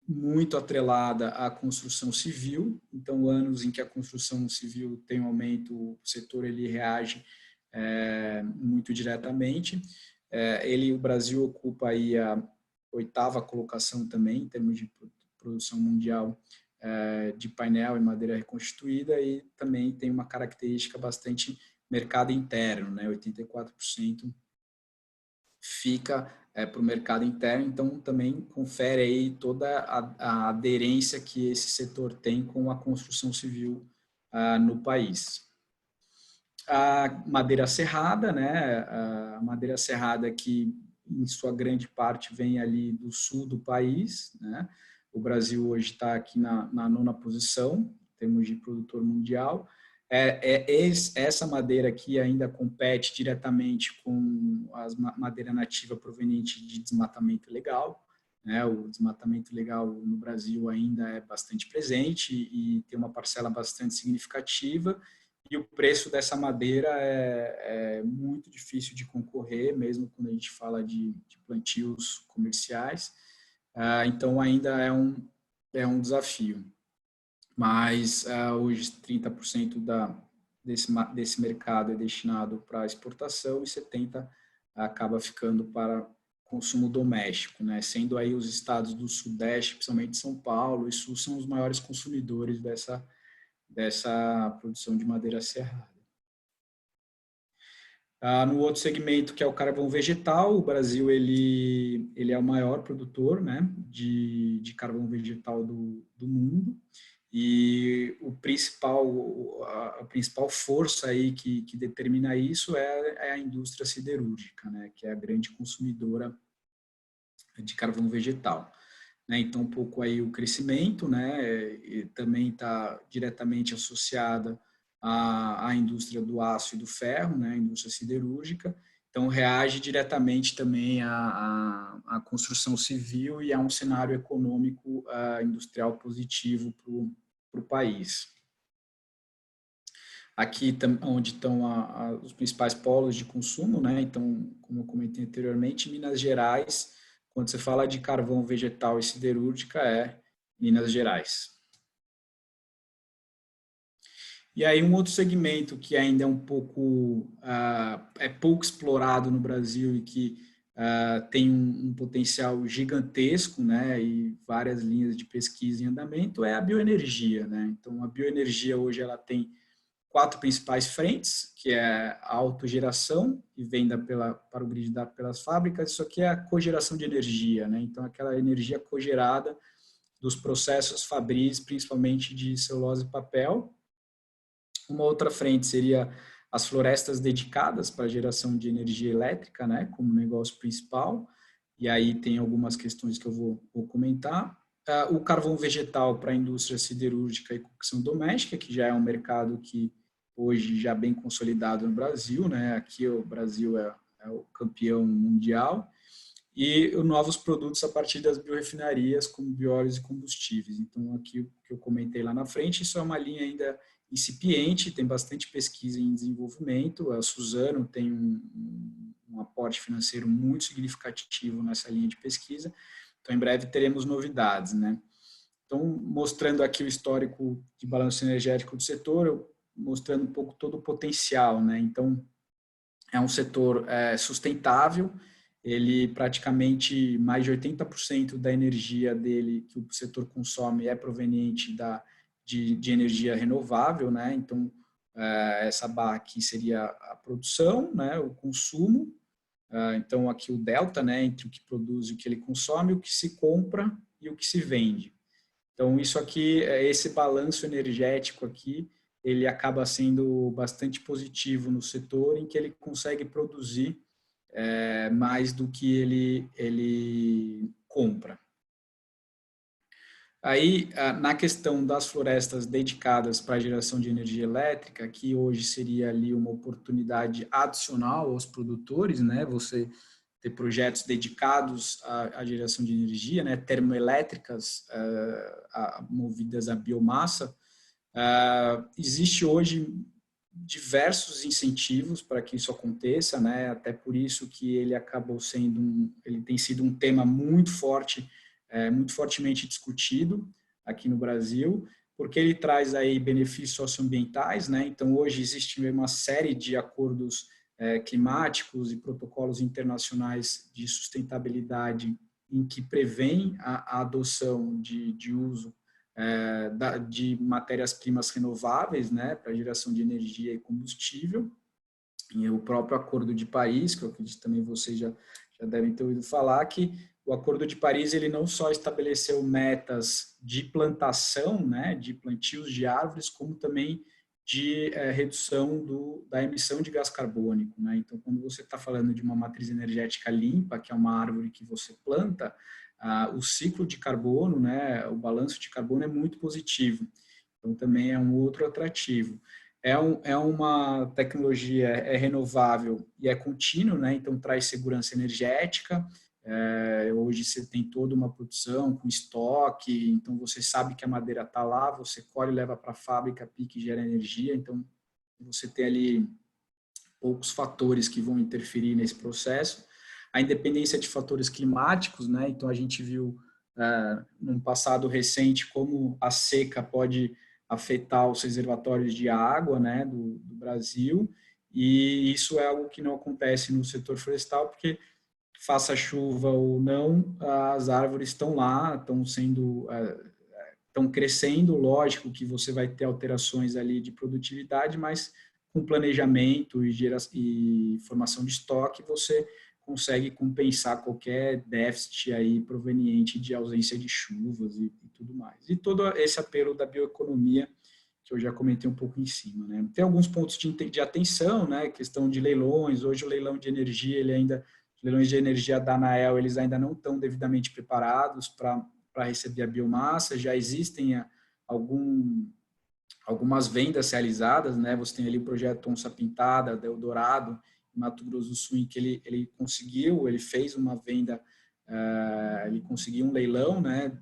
muito atrelada à construção civil. Então, anos em que a construção civil tem um aumento, o setor ele reage muito diretamente. O Brasil ocupa aí a 8ª colocação também em termos de produção mundial de painel e madeira reconstituída, e também tem uma característica bastante mercado interno, né? 84% fica para o mercado interno, então também confere aí toda a aderência que esse setor tem com a construção civil no país. A madeira serrada, né? A madeira serrada que em sua grande parte vem ali do sul do país, né? O Brasil hoje está aqui na 9ª posição, em termos de produtor mundial. Essa madeira aqui ainda compete diretamente com a madeira nativa proveniente de desmatamento ilegal, né? O desmatamento ilegal no Brasil ainda é bastante presente e tem uma parcela bastante significativa, e o preço dessa madeira é muito difícil de concorrer, mesmo quando a gente fala de plantios comerciais. Então, ainda é um desafio. Mas hoje 30% desse mercado é destinado para exportação e 70% acaba ficando para consumo doméstico, né? Sendo aí os estados do Sudeste, principalmente São Paulo e Sul, são os maiores consumidores dessa produção de madeira serrada. No outro segmento, que é o carvão vegetal, o Brasil ele é o maior produtor, né, de carvão vegetal do mundo, e a principal força aí que determina isso é a indústria siderúrgica, né, que é a grande consumidora de carvão vegetal. Então, um pouco aí o crescimento, né, e também está diretamente associada à indústria do aço e do ferro, né, a indústria siderúrgica. Então, reage diretamente também à construção civil e a um cenário econômico industrial positivo para o país. Aqui, onde estão os principais polos de consumo, né, então, como eu comentei anteriormente, Minas Gerais. Quando você fala de carvão vegetal e siderúrgica, é Minas Gerais. E aí um outro segmento que ainda é pouco explorado no Brasil e que tem um potencial gigantesco, né, e várias linhas de pesquisa em andamento, é a bioenergia, né? Então, a bioenergia hoje ela tem 4 principais frentes, que é a autogeração e venda para o grid pelas fábricas. Isso aqui é a cogeração de energia, né? Então, aquela energia cogerada dos processos fabris, principalmente de celulose e papel. Uma outra frente seria as florestas dedicadas para a geração de energia elétrica, né, como negócio principal, e aí tem algumas questões que eu vou comentar. O carvão vegetal para a indústria siderúrgica e cocção doméstica, que já é um mercado que hoje já bem consolidado no Brasil, né, aqui o Brasil é o campeão mundial, e novos produtos a partir das biorefinarias, como bióleos e combustíveis. Então, aqui o que eu comentei lá na frente, isso é uma linha ainda incipiente, tem bastante pesquisa em desenvolvimento. A Suzano tem um aporte financeiro muito significativo nessa linha de pesquisa. Então, em breve teremos novidades, né? Então, mostrando aqui o histórico de balanço energético do setor, mostrando um pouco todo o potencial, né? Então, é um setor sustentável. Ele praticamente mais de 80% da energia dele que o setor consome é proveniente de energia renovável, né? Então, essa barra aqui seria a produção, né? O consumo. Então, aqui o delta, né? Entre o que produz e o que ele consome, o que se compra e o que se vende. Então, isso aqui, esse balanço energético aqui, ele acaba sendo bastante positivo no setor, em que ele consegue produzir mais do que ele compra. Aí, na questão das florestas dedicadas para a geração de energia elétrica, que hoje seria ali uma oportunidade adicional aos produtores, né? Você ter projetos dedicados à geração de energia, né? Termoelétricas movidas a biomassa. Existe hoje diversos incentivos para que isso aconteça, né? Até por isso que ele acabou sendo ele tem sido um tema muito forte, muito fortemente discutido aqui no Brasil, porque ele traz aí benefícios socioambientais, né? Então hoje existe uma série de acordos climáticos e protocolos internacionais de sustentabilidade em que prevêem a adoção de uso de matérias-primas renováveis, né, para geração de energia e combustível. E o próprio Acordo de Paris, que eu acredito também vocês já devem ter ouvido falar, que o Acordo de Paris ele não só estabeleceu metas de plantação, né, de plantios de árvores, como também de redução da emissão de gás carbônico, né? Então, quando você está falando de uma matriz energética limpa, que é uma árvore que você planta, o ciclo de carbono, né, o balanço de carbono é muito positivo. Então, também é um outro atrativo. É uma tecnologia renovável e é contínuo, né? Então traz segurança energética. Hoje você tem toda uma produção com estoque, então você sabe que a madeira está lá, você colhe, leva para a fábrica, pique e gera energia. Então você tem ali poucos fatores que vão interferir nesse processo. A independência de fatores climáticos, né? Então a gente viu num passado recente como a seca pode afetar os reservatórios de água, né, do Brasil, e isso é algo que não acontece no setor florestal, porque faça chuva ou não, as árvores estão lá, estão crescendo, lógico que você vai ter alterações ali de produtividade, mas com planejamento e formação de estoque, você consegue compensar qualquer déficit aí proveniente de ausência de chuvas e tudo mais. E todo esse apelo da bioeconomia, que eu já comentei um pouco em cima, né? Tem alguns pontos de atenção, né? Questão de leilões. Hoje o leilão de energia, os leilões de energia da ANEEL, eles ainda não estão devidamente preparados para receber a biomassa. Já existem algumas vendas realizadas, né? Você tem ali o projeto Onça Pintada, da Eldorado, em Mato Grosso do Sul, em que ele fez uma venda, ele conseguiu um leilão, né,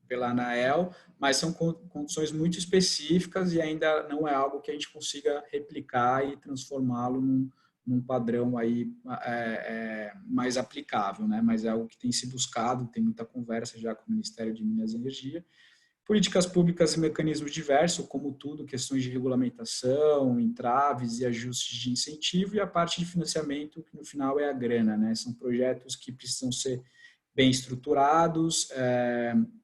pela ANEEL, mas são condições muito específicas e ainda não é algo que a gente consiga replicar e transformá-lo num padrão aí mais aplicável, né? Mas é algo que tem se buscado, tem muita conversa já com o Ministério de Minas e Energia. Políticas públicas e mecanismos diversos, como tudo, questões de regulamentação, entraves e ajustes de incentivo, e a parte de financiamento, que no final é a grana, né? São projetos que precisam ser bem estruturados,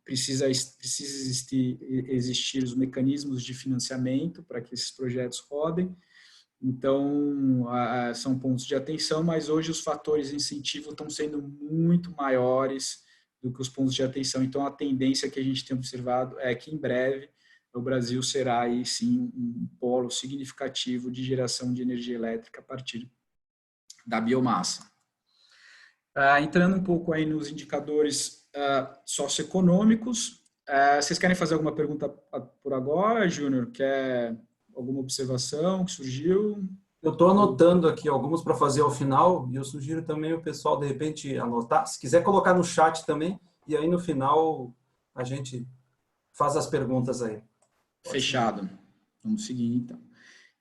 precisa existir os mecanismos de financiamento para que esses projetos rodem. Então, são pontos de atenção, mas hoje os fatores de incentivo estão sendo muito maiores do que os pontos de atenção. Então, a tendência que a gente tem observado é que, em breve, o Brasil será, aí sim, um polo significativo de geração de energia elétrica a partir da biomassa. Entrando um pouco aí nos indicadores socioeconômicos, vocês querem fazer alguma pergunta por agora, Júnior? Quer alguma observação que surgiu? Eu estou anotando aqui alguns para fazer ao final e eu sugiro também o pessoal, de repente, anotar. Se quiser colocar no chat também, e aí no final a gente faz as perguntas aí. Fechado. Vamos seguir, então.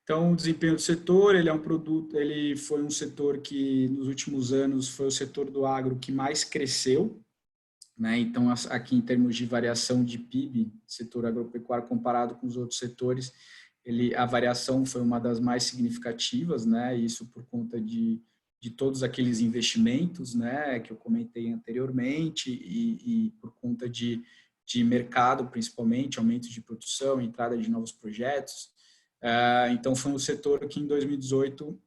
Então, o desempenho do setor, ele foi um setor que, nos últimos anos, foi o setor do agro que mais cresceu, né? Então, aqui em termos de variação de PIB, setor agropecuário comparado com os outros setores, a variação foi uma das mais significativas, né? Isso por conta de todos aqueles investimentos, né, que eu comentei anteriormente e por conta de mercado, principalmente, aumento de produção, entrada de novos projetos. Então, foi um setor que, em 2018,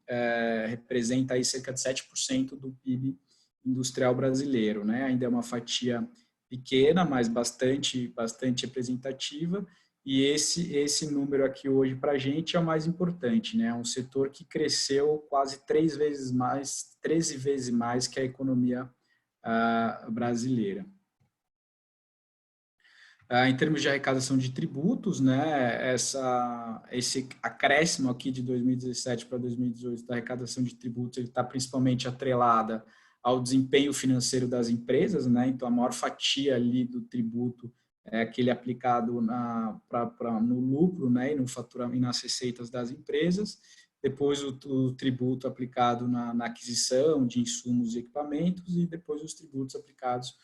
representa aí cerca de 7% do PIB industrial brasileiro, né? Ainda é uma fatia pequena, mas bastante representativa. E esse número aqui hoje para a gente é o mais importante, né? É um setor que cresceu quase 13 vezes mais que a economia brasileira. Em termos de arrecadação de tributos, né, esse acréscimo aqui de 2017 para 2018 da arrecadação de tributos, ele está principalmente atrelada ao desempenho financeiro das empresas, né? Então, a maior fatia ali do tributo é aquele aplicado no lucro, né, e no faturamento e nas receitas das empresas. Depois, o tributo aplicado na aquisição de insumos e equipamentos e depois os tributos aplicados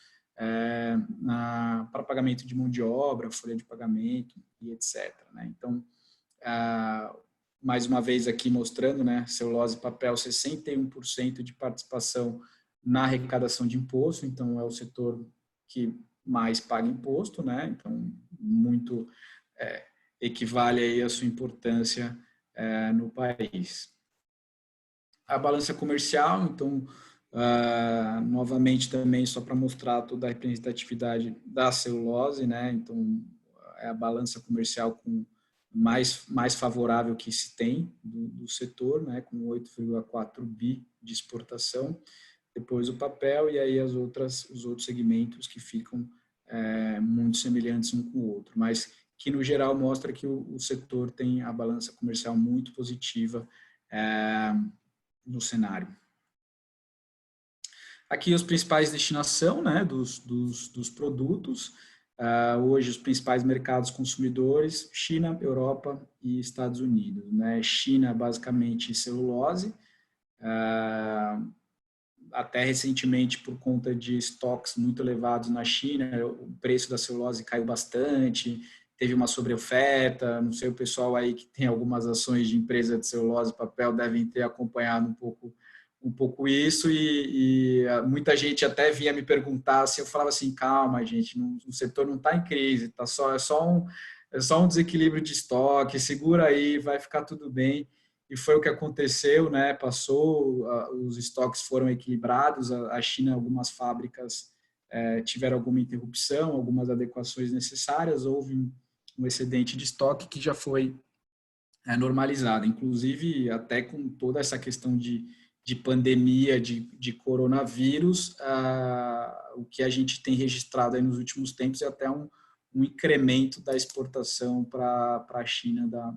para pagamento de mão de obra, folha de pagamento e etc. Né? Então, mais uma vez aqui mostrando, né, celulose e papel, 61% de participação na arrecadação de imposto, então é o setor que mais paga imposto, né? Então, muito equivale aí a sua importância no país. A balança comercial, então, novamente também só para mostrar toda a representatividade da celulose, né? Então, é a balança comercial com mais favorável que se tem do setor, né? Com 8,4 bi de exportação. Depois o papel e aí os outros segmentos que ficam muito semelhantes um com o outro, mas que no geral mostra que o setor tem a balança comercial muito positiva no cenário. Aqui os principais destinação, né, dos produtos. Hoje os principais mercados consumidores, China, Europa e Estados Unidos. Né? China, basicamente, celulose. Até recentemente, por conta de estoques muito elevados na China, o preço da celulose caiu bastante, teve uma sobreoferta, não sei, o pessoal aí que tem algumas ações de empresa de celulose e papel devem ter acompanhado um pouco isso e muita gente até vinha me perguntar se eu falava assim, calma gente, o setor não está em crise, é só um desequilíbrio de estoque, segura aí, vai ficar tudo bem. E foi o que aconteceu, né? Passou, os estoques foram equilibrados, a China, algumas fábricas tiveram alguma interrupção, algumas adequações necessárias, houve um excedente de estoque que já foi normalizado, inclusive até com toda essa questão de pandemia, de coronavírus, o que a gente tem registrado aí nos últimos tempos é até um incremento da exportação para a China da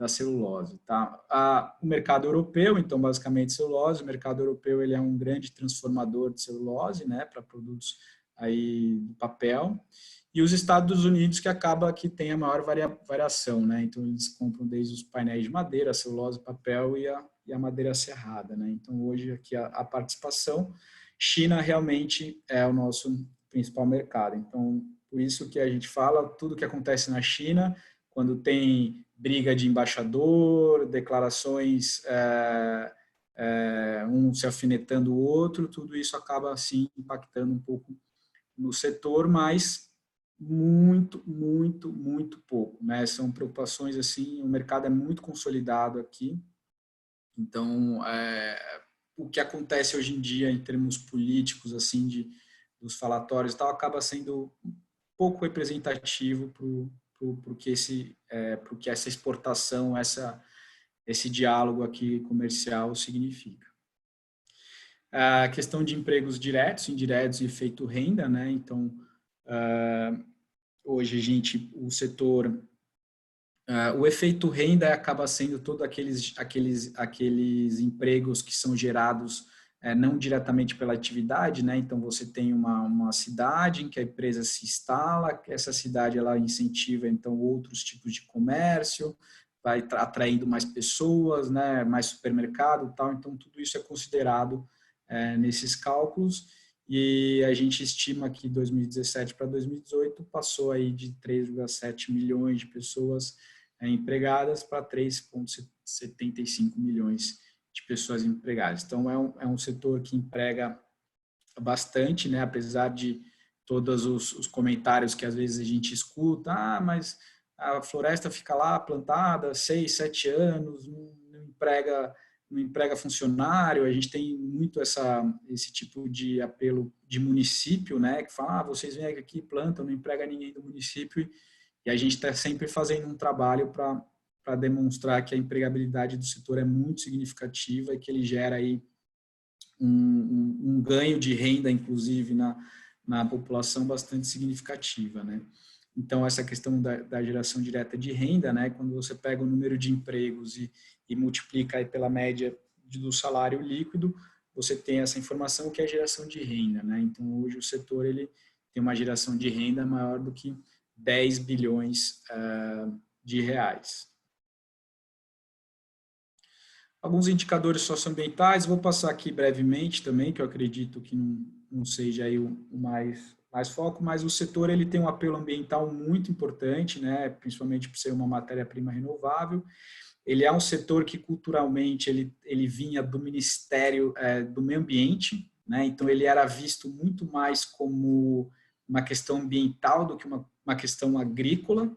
celulose. Tá? O mercado europeu, então, basicamente celulose, o mercado europeu ele é um grande transformador de celulose, né, para produtos aí do papel, e os Estados Unidos que acaba que tem a maior variação, né, então eles compram desde os painéis de madeira, a celulose, papel e a madeira serrada, né, então hoje aqui a participação, China realmente é o nosso principal mercado, então por isso que a gente fala, tudo que acontece na China, quando tem briga de embaixador, declarações um se alfinetando o outro, tudo isso acaba, assim, impactando um pouco no setor, mas muito, muito, muito pouco, né? São preocupações, assim, o mercado é muito consolidado aqui, então, o que acontece hoje em dia em termos políticos, assim, dos falatórios e tal, acaba sendo pouco representativo para o que essa exportação, esse diálogo aqui comercial significa. A questão de empregos diretos, indiretos e efeito renda, né? Então, hoje o setor, o efeito renda acaba sendo todos aqueles empregos que são gerados não diretamente pela atividade, né? Então, você tem uma cidade em que a empresa se instala, essa cidade ela incentiva, então, outros tipos de comércio, vai atraindo mais pessoas, né? Mais supermercado e tal, então, tudo isso é considerado nesses cálculos, e a gente estima que 2017 para 2018 passou aí de 3,7 milhões de pessoas empregadas para 3,75 milhões de pessoas empregadas. Então, é um setor que emprega bastante, né? Apesar de todos os comentários que às vezes a gente escuta, mas a floresta fica lá plantada 6, 7 anos, não emprega funcionário, a gente tem muito esse tipo de apelo de município, né? Que fala, vocês vêm aqui, plantam, não emprega ninguém do município, e a gente está sempre fazendo um trabalho para demonstrar que a empregabilidade do setor é muito significativa e que ele gera aí um ganho de renda, inclusive, na população bastante significativa, né? Então, essa questão da geração direta de renda, né? Quando você pega o número de empregos e multiplica aí pela média do salário líquido, você tem essa informação que é a geração de renda, né? Então, hoje o setor ele tem uma geração de renda maior do que 10 bilhões de reais. Alguns indicadores socioambientais, vou passar aqui brevemente também, que eu acredito que não seja aí o mais foco, mas o setor ele tem um apelo ambiental muito importante, né? Principalmente por ser uma matéria-prima renovável. Ele é um setor que culturalmente ele vinha do Ministério do Meio Ambiente, né? Então ele era visto muito mais como uma questão ambiental do que uma questão agrícola.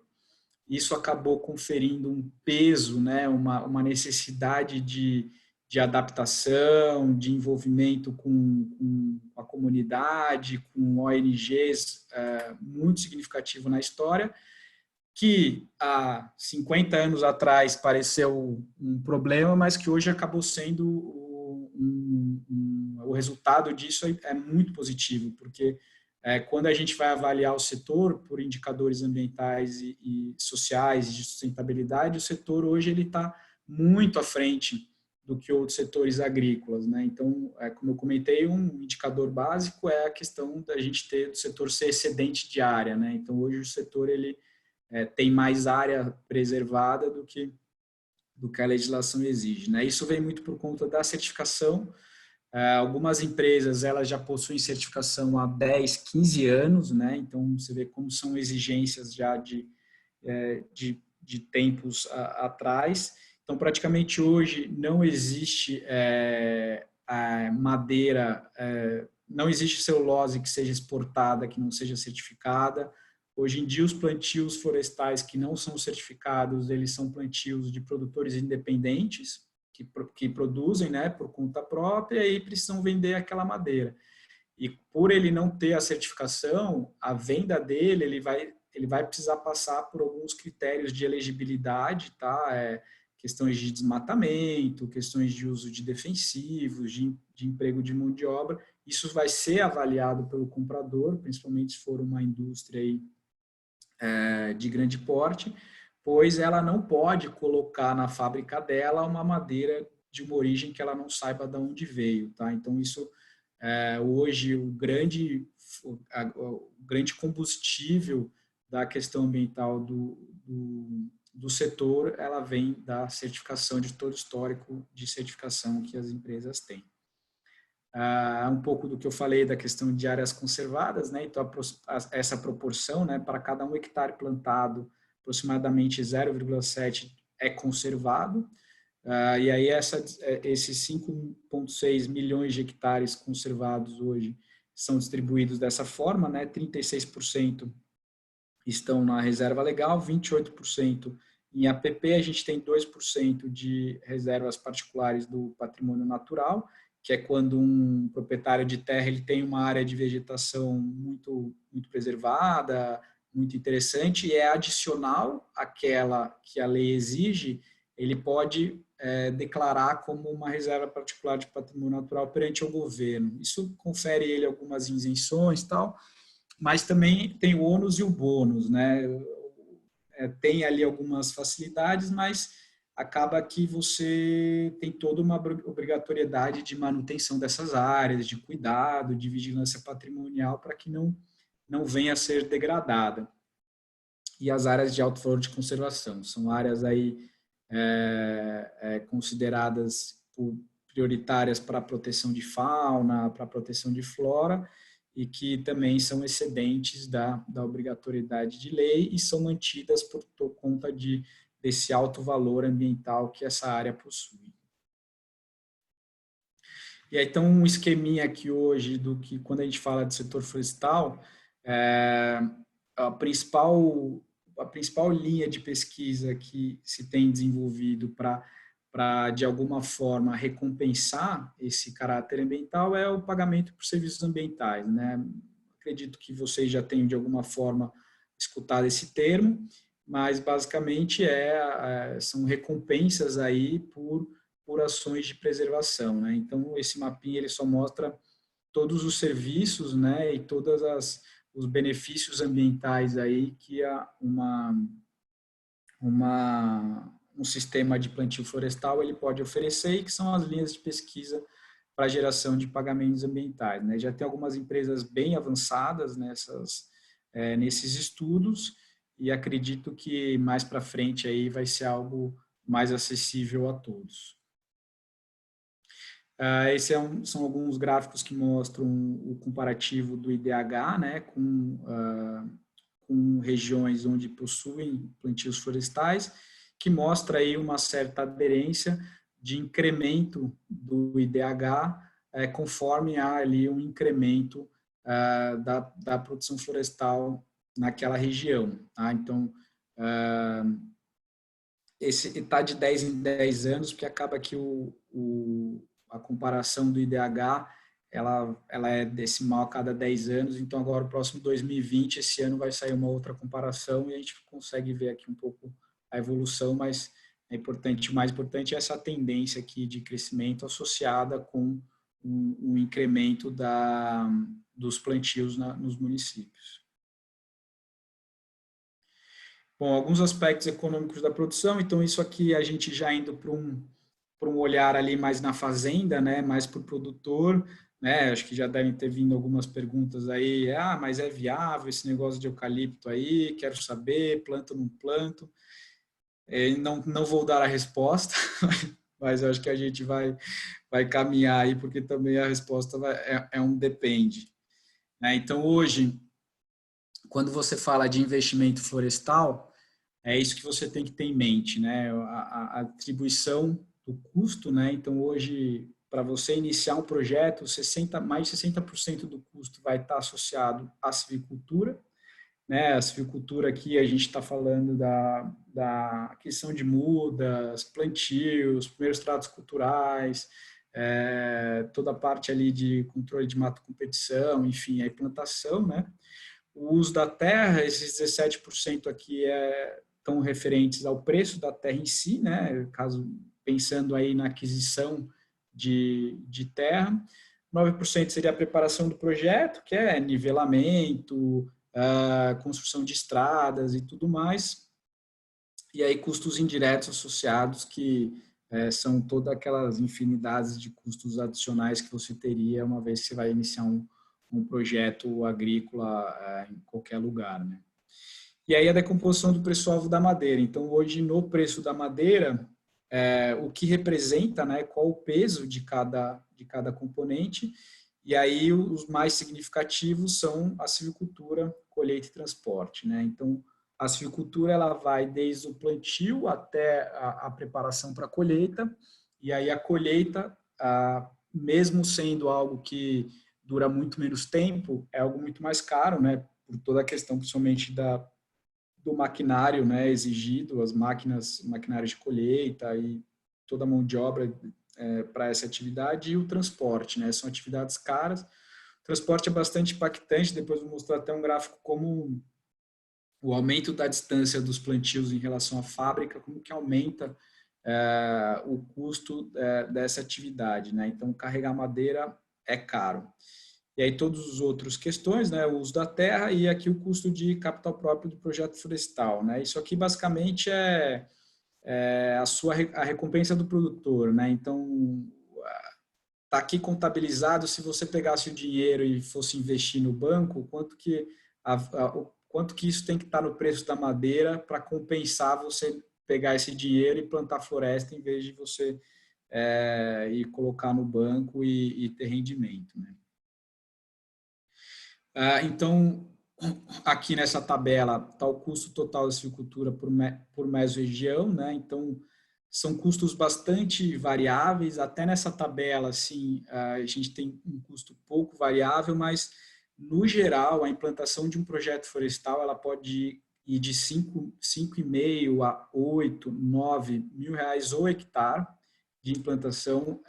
Isso acabou conferindo um peso, né? Uma necessidade de adaptação, de envolvimento com a comunidade, com ONGs, muito significativo na história, que há 50 anos atrás pareceu um problema, mas que hoje acabou sendo o resultado disso é muito positivo, porque quando a gente vai avaliar o setor por indicadores ambientais e sociais de sustentabilidade, o setor hoje ele está muito à frente do que outros setores agrícolas, né? Então, como eu comentei, um indicador básico é a questão da gente ter do setor ser excedente de área, né? Então, hoje o setor ele tem mais área preservada do que a legislação exige, né? Isso vem muito por conta da certificação. Algumas empresas elas já possuem certificação há 10, 15 anos, né? Então, você vê como são exigências já de tempos atrás. Então, praticamente hoje não existe madeira, não existe celulose que seja exportada, que não seja certificada. Hoje em dia, os plantios florestais que não são certificados, eles são plantios de produtores independentes, que produzem, né, por conta própria e precisam vender aquela madeira. E por ele não ter a certificação, a venda dele, ele vai precisar passar por alguns critérios de elegibilidade, tá? Questões de desmatamento, questões de uso de defensivos, de emprego de mão de obra. Isso vai ser avaliado pelo comprador, principalmente se for uma indústria aí, de grande porte, pois ela não pode colocar na fábrica dela uma madeira de uma origem que ela não saiba de onde veio, tá? Então, isso, hoje, o grande combustível da questão ambiental do setor, ela vem da certificação, de todo o histórico de certificação que as empresas têm. Um pouco do que eu falei da questão de áreas conservadas, né? Então, essa proporção, né, para cada 1 hectare plantado, aproximadamente 0,7 é conservado. E aí esses 5,6 milhões de hectares conservados hoje são distribuídos dessa forma, né? 36% estão na reserva legal, 28% em APP, a gente tem 2% de reservas particulares do patrimônio natural, que é quando um proprietário de terra ele tem uma área de vegetação muito, muito preservada, muito interessante, e é adicional àquela que a lei exige, ele pode declarar como uma reserva particular de patrimônio natural perante o governo. Isso confere ele algumas isenções e tal, mas também tem o ônus e o bônus, né? Tem ali algumas facilidades, mas acaba que você tem toda uma obrigatoriedade de manutenção dessas áreas, de cuidado, de vigilância patrimonial para que não venha a ser degradada. E as áreas de alto valor de conservação são áreas aí consideradas prioritárias para a proteção de fauna, para a proteção de flora, e que também são excedentes da obrigatoriedade de lei e são mantidas por conta desse alto valor ambiental que essa área possui. E aí, então, um esqueminha aqui hoje do que, quando a gente fala de setor florestal, a principal linha de pesquisa que se tem desenvolvido para, de alguma forma, recompensar esse caráter ambiental é o pagamento por serviços ambientais, né? Acredito que vocês já tenham, de alguma forma, escutado esse termo, mas, basicamente, são recompensas aí por ações de preservação, né? Então, esse mapinha ele só mostra todos os serviços, né, e todas os benefícios ambientais aí que um sistema de plantio florestal ele pode oferecer, e que são as linhas de pesquisa para a geração de pagamentos ambientais, né? Já tem algumas empresas bem avançadas nesses estudos, e acredito que mais para frente aí vai ser algo mais acessível a todos. Esses são alguns gráficos que mostram o comparativo do IDH, né, com regiões onde possuem plantios florestais, que mostra aí uma certa aderência de incremento do IDH conforme há ali um incremento da produção florestal naquela região. Tá? Então, esse está de 10 em 10 anos, porque acaba que a comparação do IDH ela é decimal a cada 10 anos, então agora o próximo 2020, esse ano vai sair uma outra comparação e a gente consegue ver aqui um pouco a evolução, mas o mais importante é essa tendência aqui de crescimento associada com um incremento dos plantios nos municípios. Bom, alguns aspectos econômicos da produção, então isso aqui a gente já indo para um olhar ali mais na fazenda, né, mais para o produtor, né, acho que já devem ter vindo algumas perguntas aí, mas é viável esse negócio de eucalipto aí, quero saber, planto ou não planto? Não vou dar a resposta, mas acho que a gente vai caminhar aí, porque também a resposta é um depende. Né? Então, hoje, quando você fala de investimento florestal, é isso que você tem que ter em mente, né? A atribuição do custo, né? Então, hoje, para você iniciar um projeto, mais de 60% do custo vai estar associado à silvicultura, né? A silvicultura aqui, a gente está falando da aquisição de mudas, plantios, primeiros tratos culturais, toda a parte ali de controle de mato competição, enfim, a plantação, né? O uso da terra, esses 17% aqui estão referentes ao preço da terra em si, né? Pensando aí na aquisição de terra. 9% seria a preparação do projeto, que é nivelamento, construção de estradas e tudo mais. E aí custos indiretos associados, que são todas aquelas infinidades de custos adicionais que você teria uma vez que você vai iniciar um projeto agrícola em qualquer lugar, né? E aí a decomposição do preço-alvo da madeira. Então, hoje, no preço da madeira, o que representa, né, qual o peso de cada componente, e aí os mais significativos são a silvicultura, colheita e transporte, né? Então, A silvicultura ela vai desde o plantio até a preparação para a colheita, e aí a colheita, mesmo sendo algo que dura muito menos tempo, é algo muito mais caro, né, por toda a questão, principalmente do maquinário, né, exigido, as maquinários de colheita e toda a mão de obra para essa atividade, e o transporte, né, são atividades caras. O transporte é bastante impactante, depois vou mostrar até um gráfico como o aumento da distância dos plantios em relação à fábrica, como que aumenta o custo dessa atividade, né? Então, carregar madeira é caro. E aí todos os outros questões, né? O uso da terra e aqui o custo de capital próprio do projeto florestal, né? Isso aqui basicamente é a recompensa do produtor, né? Então, está aqui contabilizado, se você pegasse o dinheiro e fosse investir no banco, quanto que isso tem que estar no preço da madeira para compensar você pegar esse dinheiro e plantar floresta em vez de você ir colocar no banco e ter rendimento, né? Então, aqui nessa tabela está o custo total da silvicultura por mesorregião, né? Então, são custos bastante variáveis. Até nessa tabela, assim, a gente tem um custo pouco variável, mas, no geral, a implantação de um projeto florestal ela pode ir de 5,5 a 8, 9 mil reais o hectare de implantação,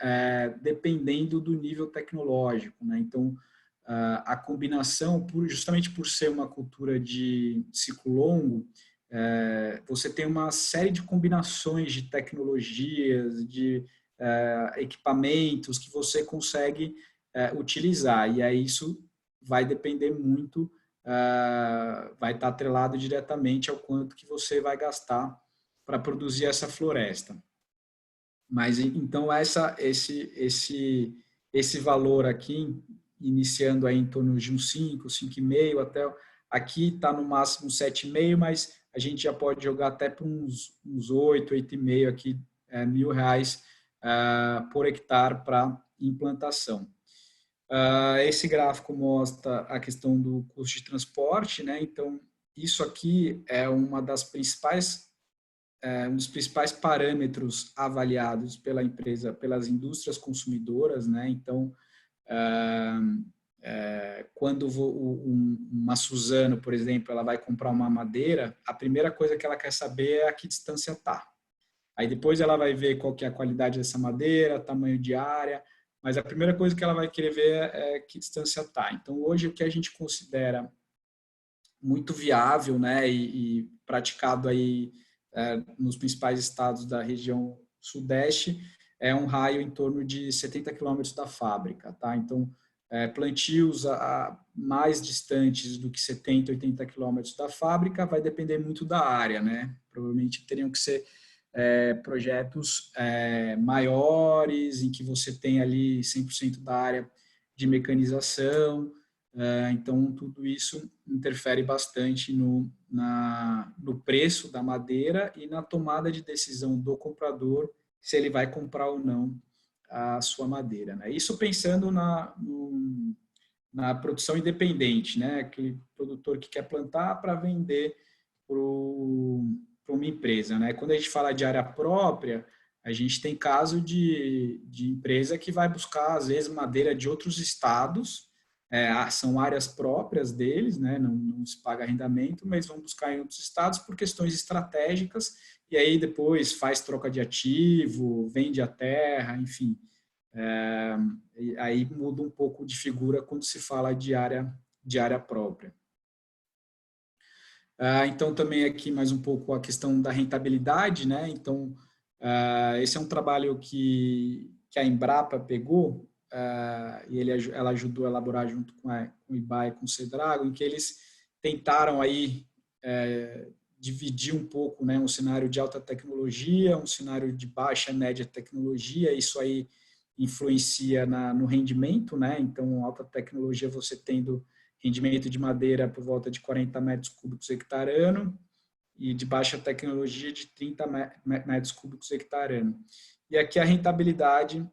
dependendo do nível tecnológico, né? Então, a combinação, justamente por ser uma cultura de ciclo longo, você tem uma série de combinações de tecnologias, de equipamentos que você consegue utilizar. E aí isso vai depender muito, vai estar atrelado diretamente ao quanto que você vai gastar para produzir essa floresta. Mas então esse valor aqui, iniciando aí em torno de uns 5, 5,5, até aqui está no máximo 7,5, mas a gente já pode jogar até para uns 8, 8,5 aqui, mil reais por hectare para implantação. Esse gráfico mostra a questão do custo de transporte, né? Então, isso aqui é um dos principais parâmetros avaliados pela empresa, pelas indústrias consumidoras, né? Então, quando uma Suzano, por exemplo, ela vai comprar uma madeira, a primeira coisa que ela quer saber é a que distância está. Aí depois ela vai ver qual que é a qualidade dessa madeira, tamanho de área, mas a primeira coisa que ela vai querer ver é que distância está. Então, hoje, o que a gente considera muito viável, né, e praticado aí nos principais estados da região sudeste, é um raio em torno de 70 quilômetros da fábrica, tá? Então, plantios mais distantes do que 70, 80 quilômetros da fábrica vai depender muito da área, né? Provavelmente teriam que ser projetos maiores, em que você tem ali 100% da área de mecanização. Então, tudo isso interfere bastante no preço da madeira e na tomada de decisão do comprador se ele vai comprar ou não a sua madeira, né? Isso pensando na produção independente, né? Aquele produtor que quer plantar para vender para uma empresa, né? Quando a gente fala de área própria, a gente tem caso de empresa que vai buscar, às vezes, madeira de outros estados, são áreas próprias deles, né? Não se paga arrendamento, mas vão buscar em outros estados por questões estratégicas, e aí depois faz troca de ativo, vende a terra, enfim. Aí muda um pouco de figura quando se fala de área própria. Então, também aqui mais um pouco a questão da rentabilidade, né? Então, esse é um trabalho que a Embrapa pegou, e ela ajudou a elaborar junto com o IBA e com o Cedrago, em que eles tentaram aí dividir um pouco, né, um cenário de alta tecnologia, um cenário de baixa, média tecnologia. Isso aí influencia no rendimento, né? Então, alta tecnologia, você tendo rendimento de madeira por volta de 40 metros cúbicos hectare ano, e de baixa tecnologia de 30 metros cúbicos hectare ano. E aqui a rentabilidade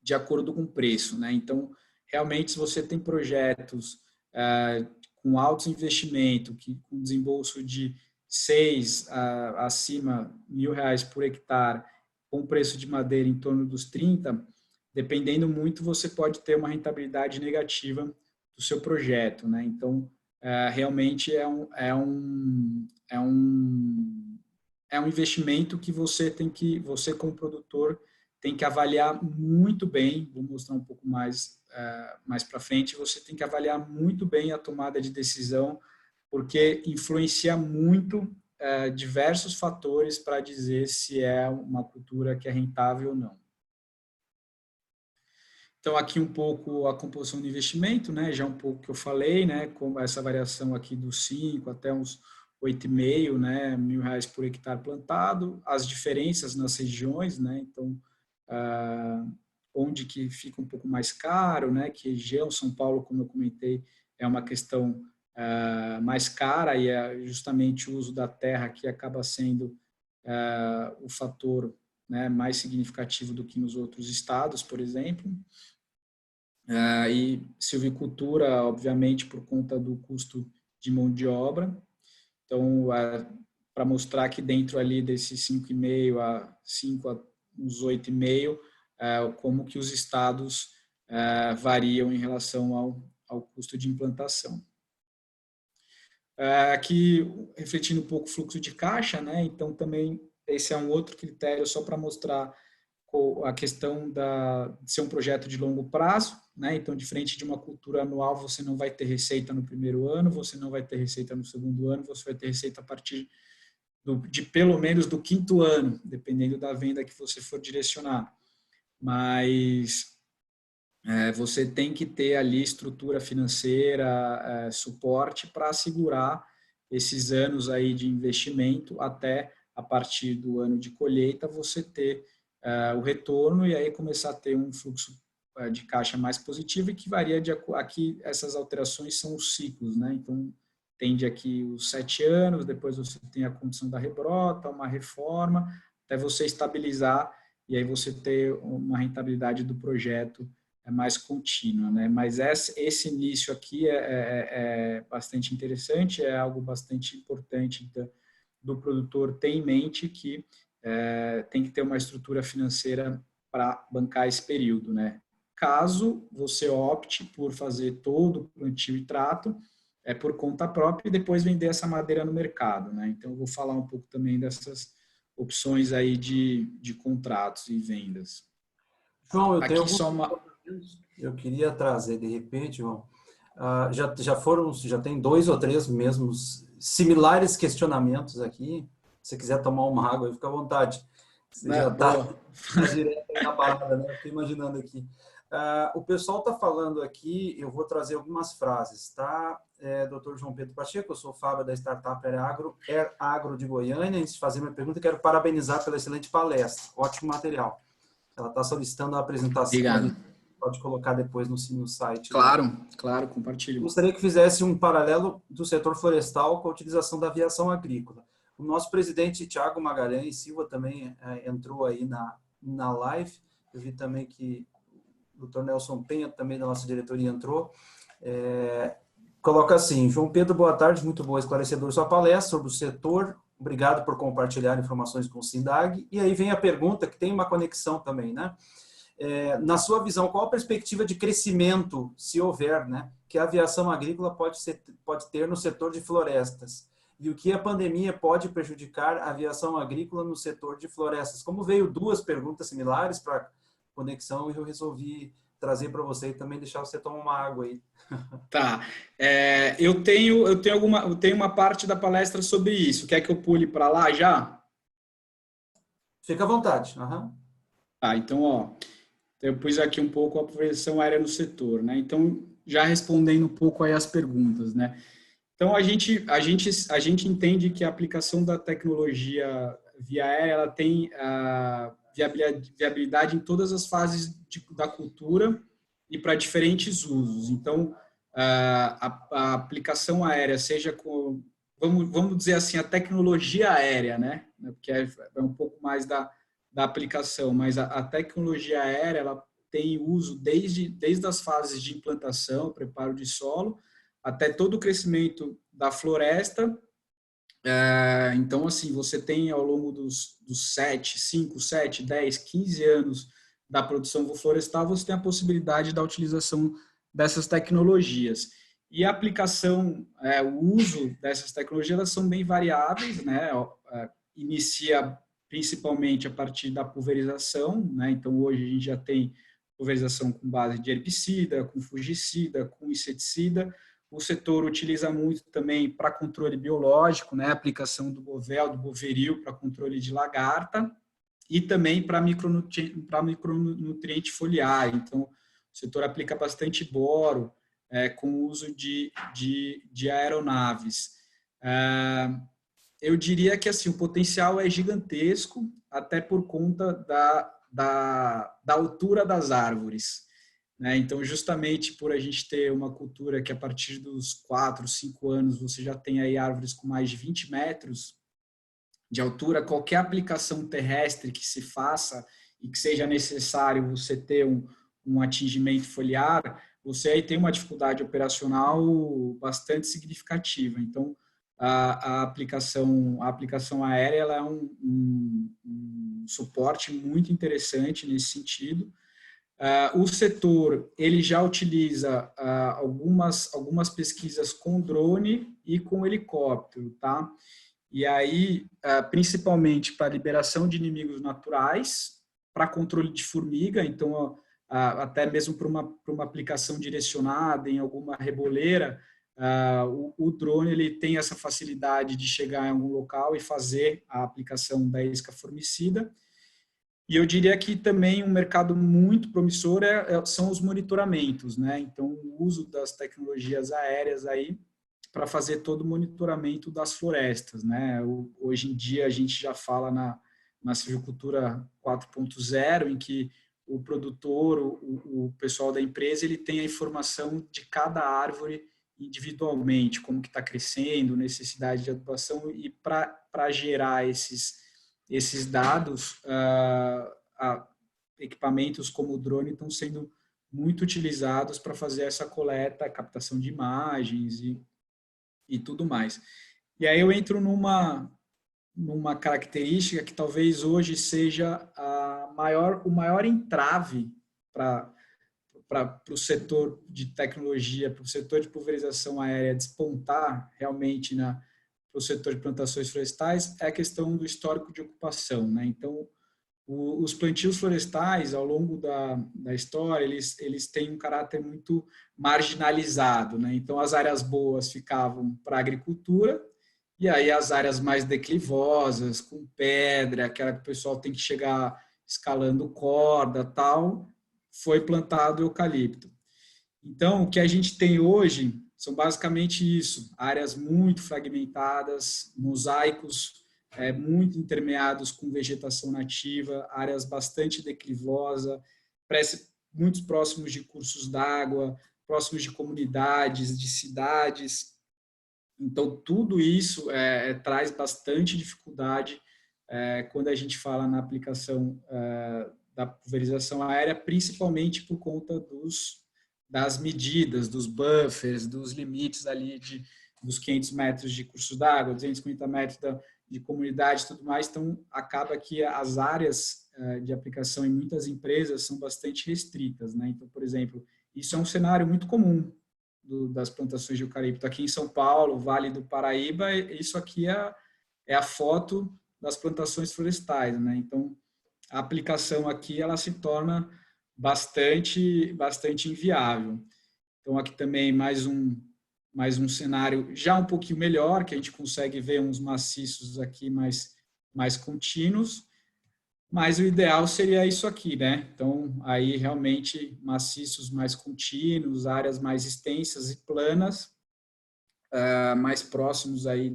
de acordo com o preço, né? Então, realmente, se você tem projetos com altos investimentos, que com desembolso de 6 acima R$ 1.000 por hectare, com preço de madeira em torno dos 30, dependendo muito, você pode ter uma rentabilidade negativa do seu projeto, né? Então, realmente é um investimento que você como produtor tem que avaliar muito bem. Vou mostrar um pouco mais para frente. Você tem que avaliar muito bem a tomada de decisão, porque influencia muito diversos fatores para dizer se é uma cultura que é rentável ou não. Então, aqui um pouco a composição do investimento, né? Já um pouco que eu falei, né? Com essa variação aqui dos 5 até uns 8,5, né? R$ 1.000 por hectare plantado, as diferenças nas regiões, né? Então, onde que fica um pouco mais caro, né? Que região, São Paulo, como eu comentei, é uma questão mais cara, e é justamente o uso da terra que acaba sendo o fator, né, mais significativo do que nos outros estados, por exemplo. E silvicultura, obviamente, por conta do custo de mão de obra. Então, para mostrar que dentro ali desses 5,5 a 5 a uns 8,5, como que os estados variam em relação ao custo de implantação. Aqui, refletindo um pouco o fluxo de caixa, né? Então, também esse é um outro critério só para mostrar a questão de ser um projeto de longo prazo, né? Então, diferente de uma cultura anual, você não vai ter receita no primeiro ano, você não vai ter receita no segundo ano, você vai ter receita a partir de pelo menos do 5º ano, dependendo da venda que você for direcionar. Mas você tem que ter ali estrutura financeira, suporte para assegurar esses anos aí de investimento até a partir do ano de colheita você ter o retorno e aí começar a ter um fluxo de caixa mais positivo e que varia aqui essas alterações são os ciclos, né? Então tende aqui os 7 anos, depois você tem a condição da rebrota, uma reforma, até você estabilizar e aí você ter uma rentabilidade do projeto mais contínua, né? Mas esse início aqui é bastante interessante, é algo bastante importante do produtor ter em mente que tem que ter uma estrutura financeira para bancar esse período, né? Caso você opte por fazer todo o plantio e trato por conta própria e depois vender essa madeira no mercado, né? Então, eu vou falar um pouco também dessas opções aí de contratos e vendas. João, eu tenho Aqui só uma... Eu queria trazer, de repente, João, já tem 2 ou 3 mesmos similares questionamentos aqui. Se você quiser tomar uma água, aí fica à vontade. Você já está direto aí na parada, né? Estou imaginando aqui. O pessoal está falando aqui, eu vou trazer algumas frases, tá? Dr. João Pedro Pacheco, eu sou o Fábio da startup Air Agro de Goiânia. Antes de fazer minha pergunta, quero parabenizar pela excelente palestra. Ótimo material. Ela está solicitando a apresentação. Obrigado. Pode colocar depois no site. Claro, compartilho. Gostaria que fizesse um paralelo do setor florestal com a utilização da aviação agrícola. O nosso presidente, Thiago Magalhães Silva, também entrou aí na live. Eu vi também que o Dr. Nelson Penha, também da nossa diretoria, entrou. Coloca assim: João Pedro, boa tarde, muito boa, esclarecedor sua palestra sobre o setor. Obrigado por compartilhar informações com o SINDAG. E aí vem a pergunta, que tem uma conexão também, né? Na sua visão, qual a perspectiva de crescimento, se houver, né, que a aviação agrícola pode ter no setor de florestas? E o que a pandemia pode prejudicar a aviação agrícola no setor de florestas? Como veio 2 perguntas similares para conexão, eu resolvi trazer para você e também deixar você tomar uma água aí. Tá. Eu tenho uma parte da palestra sobre isso. Quer que eu pule para lá já? Fica à vontade. Uhum. Então, eu pus aqui um pouco a prevenção aérea no setor, né? Então, já respondendo um pouco aí as perguntas, né? Então, a gente entende que a aplicação da tecnologia via aérea, ela tem viabilidade em todas as fases da cultura e para diferentes usos. Então, a aplicação aérea, seja com, vamos dizer assim, a tecnologia aérea, né? Porque é um pouco mais da aplicação, mas a tecnologia aérea, ela tem uso desde as fases de implantação, preparo de solo, até todo o crescimento da floresta. Então, assim, você tem ao longo dos 5, 7, 10, 15 anos da produção florestal, você tem a possibilidade da utilização dessas tecnologias. E a aplicação, o uso dessas tecnologias, elas são bem variáveis, né? Inicia principalmente a partir da pulverização, né? Então, hoje a gente já tem pulverização com base de herbicida, com fungicida, com inseticida. O setor utiliza muito também para controle biológico, né? A aplicação do bovel, do boveril para controle de lagarta e também para micronutriente foliar. Então, o setor aplica bastante boro, com o uso de aeronaves. Eu diria que assim, o potencial é gigantesco, até por conta da altura das árvores. Né? Então, justamente por a gente ter uma cultura que a partir dos 4, 5 anos você já tem aí árvores com mais de 20 metros de altura, qualquer aplicação terrestre que se faça e que seja necessário você ter um atingimento foliar, você aí tem uma dificuldade operacional bastante significativa. Então, a aplicação aérea ela é um suporte muito interessante nesse sentido. O setor ele já utiliza algumas pesquisas com drone e com helicóptero, tá? E aí, principalmente para liberação de inimigos naturais, para controle de formiga, então até mesmo para uma aplicação direcionada em alguma reboleira, o drone ele tem essa facilidade de chegar em algum local e fazer a aplicação da isca formicida. E eu diria que também um mercado muito promissor são os monitoramentos, né? Então, o uso das tecnologias aéreas aí para fazer todo o monitoramento das florestas, né? Hoje em dia a gente já fala na silvicultura 4.0, em que o produtor, o pessoal da empresa, ele tem a informação de cada árvore individualmente, como que está crescendo, necessidade de adubação, e para gerar esses dados, equipamentos como o drone estão sendo muito utilizados para fazer essa coleta, captação de imagens e tudo mais. E aí eu entro numa característica que talvez hoje seja o maior entrave para o setor de tecnologia, para o setor de pulverização aérea despontar realmente para o setor de plantações florestais, é a questão do histórico de ocupação, né? Então, os plantios florestais, ao longo da história, eles têm um caráter muito marginalizado, né? Então, as áreas boas ficavam para a agricultura, e aí as áreas mais declivosas, com pedra, aquela que o pessoal tem que chegar escalando corda, tal, foi plantado eucalipto. Então, o que a gente tem hoje são basicamente isso, áreas muito fragmentadas, mosaicos muito intermeados com vegetação nativa, áreas bastante declivosas, muito próximos de cursos d'água, próximos de comunidades, de cidades. Então, tudo isso traz bastante dificuldade quando a gente fala na aplicação da pulverização aérea, principalmente por conta das medidas, dos buffers, dos limites ali dos 500 metros de curso d'água, 250 metros de comunidade e tudo mais. Então, acaba que as áreas de aplicação em muitas empresas são bastante restritas, né? Então, por exemplo, isso é um cenário muito comum das plantações de eucalipto. Aqui em São Paulo, Vale do Paraíba, isso aqui é a foto das plantações florestais, né? Então, a aplicação aqui ela se torna bastante inviável. Então, aqui também mais um cenário já um pouquinho melhor, que a gente consegue ver uns maciços aqui mais contínuos, mas o ideal seria isso aqui, né? Então, aí realmente maciços mais contínuos, áreas mais extensas e planas, mais próximos aí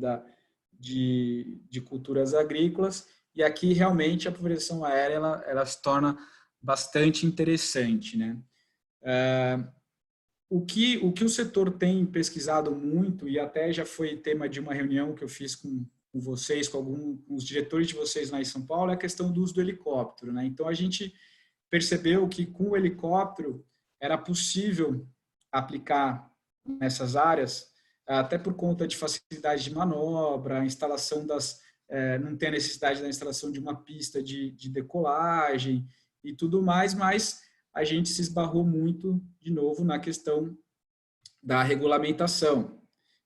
de culturas agrícolas, e aqui realmente a pulverização aérea ela se torna bastante interessante, né? O que o setor tem pesquisado muito, e até já foi tema de uma reunião que eu fiz com vocês, com os diretores de vocês lá em São Paulo, é a questão do uso do helicóptero, né? Então, a gente percebeu que com o helicóptero era possível aplicar nessas áreas, até por conta de facilidade de manobra, a instalação não tem a necessidade da instalação de uma pista de decolagem e tudo mais, mas a gente se esbarrou muito, de novo, na questão da regulamentação.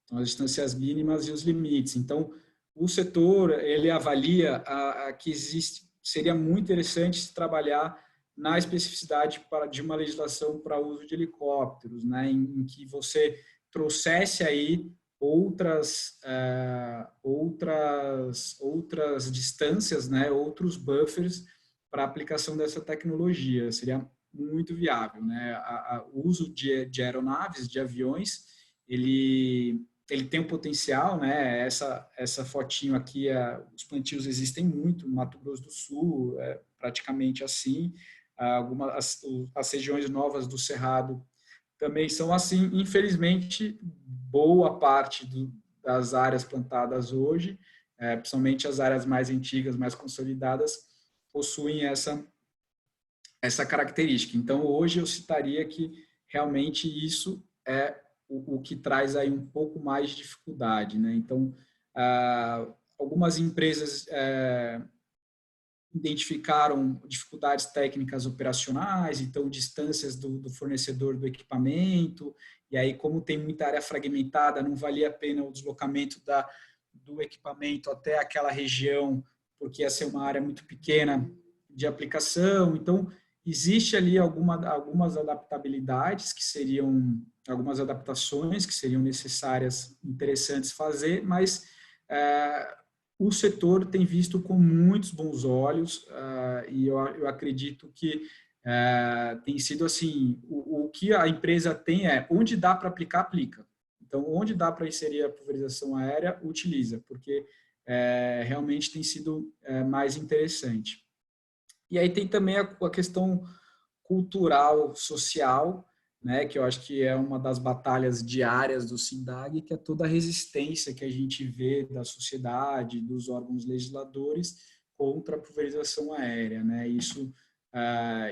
Então, as distâncias mínimas e os limites. Então, o setor, ele avalia que seria muito interessante se trabalhar na especificidade de uma legislação para uso de helicópteros, né, em que você trouxesse aí outras distâncias, né, outros buffers para a aplicação dessa tecnologia. Seria muito viável, né? O uso de aeronaves, de aviões, ele tem um potencial, né? Essa fotinho aqui, os plantios existem muito, no Mato Grosso do Sul, praticamente assim. As regiões novas do Cerrado também são assim. Infelizmente, boa parte das áreas plantadas hoje, principalmente as áreas mais antigas, mais consolidadas, possuem essa característica. Então, hoje eu citaria que realmente isso é o que traz aí um pouco mais de dificuldade, né? Então, algumas empresas identificaram dificuldades técnicas operacionais, então distâncias do fornecedor do equipamento, e aí como tem muita área fragmentada, não valia a pena o deslocamento do equipamento até aquela região, porque ia ser uma área muito pequena de aplicação. Então, existe ali algumas adaptabilidades que seriam, algumas adaptações que seriam necessárias, interessantes fazer, mas o setor tem visto com muitos bons olhos e eu acredito que tem sido assim, o que a empresa tem onde dá para aplicar, aplica. Então, onde dá para inserir a pulverização aérea, utiliza, porque realmente tem sido mais interessante. E aí tem também a questão cultural, social, né, que eu acho que é uma das batalhas diárias do SINDAG, que é toda a resistência que a gente vê da sociedade, dos órgãos legisladores contra a pulverização aérea, né? Isso,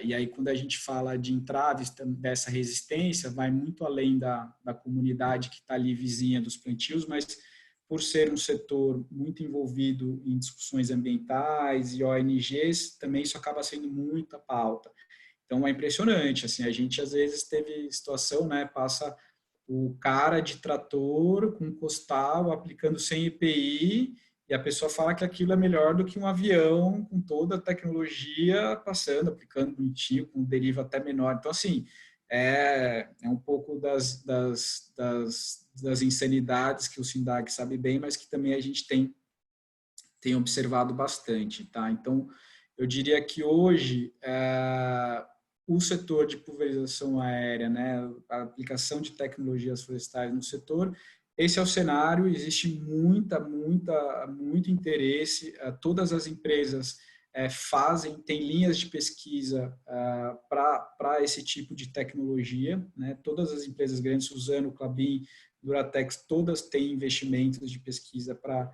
e aí quando a gente fala de entraves dessa resistência, vai muito além da comunidade que está ali vizinha dos plantios, mas por ser um setor muito envolvido em discussões ambientais e ONGs, também isso acaba sendo muita pauta. Então, é impressionante, assim, a gente às vezes teve situação, né, passa o cara de trator com costal aplicando 100 EPI e a pessoa fala que aquilo é melhor do que um avião com toda a tecnologia passando, aplicando bonitinho, com deriva até menor. Então, assim, é um pouco das insanidades que o SINDAG sabe bem, mas que também a gente tem observado bastante, tá? Então, eu diria que hoje o setor de pulverização aérea, né, a aplicação de tecnologias florestais no setor, esse é o cenário, existe muito interesse, todas as empresas têm linhas de pesquisa para esse tipo de tecnologia, né, todas as empresas grandes, Suzano, Klabin, Duratex, todas têm investimentos de pesquisa para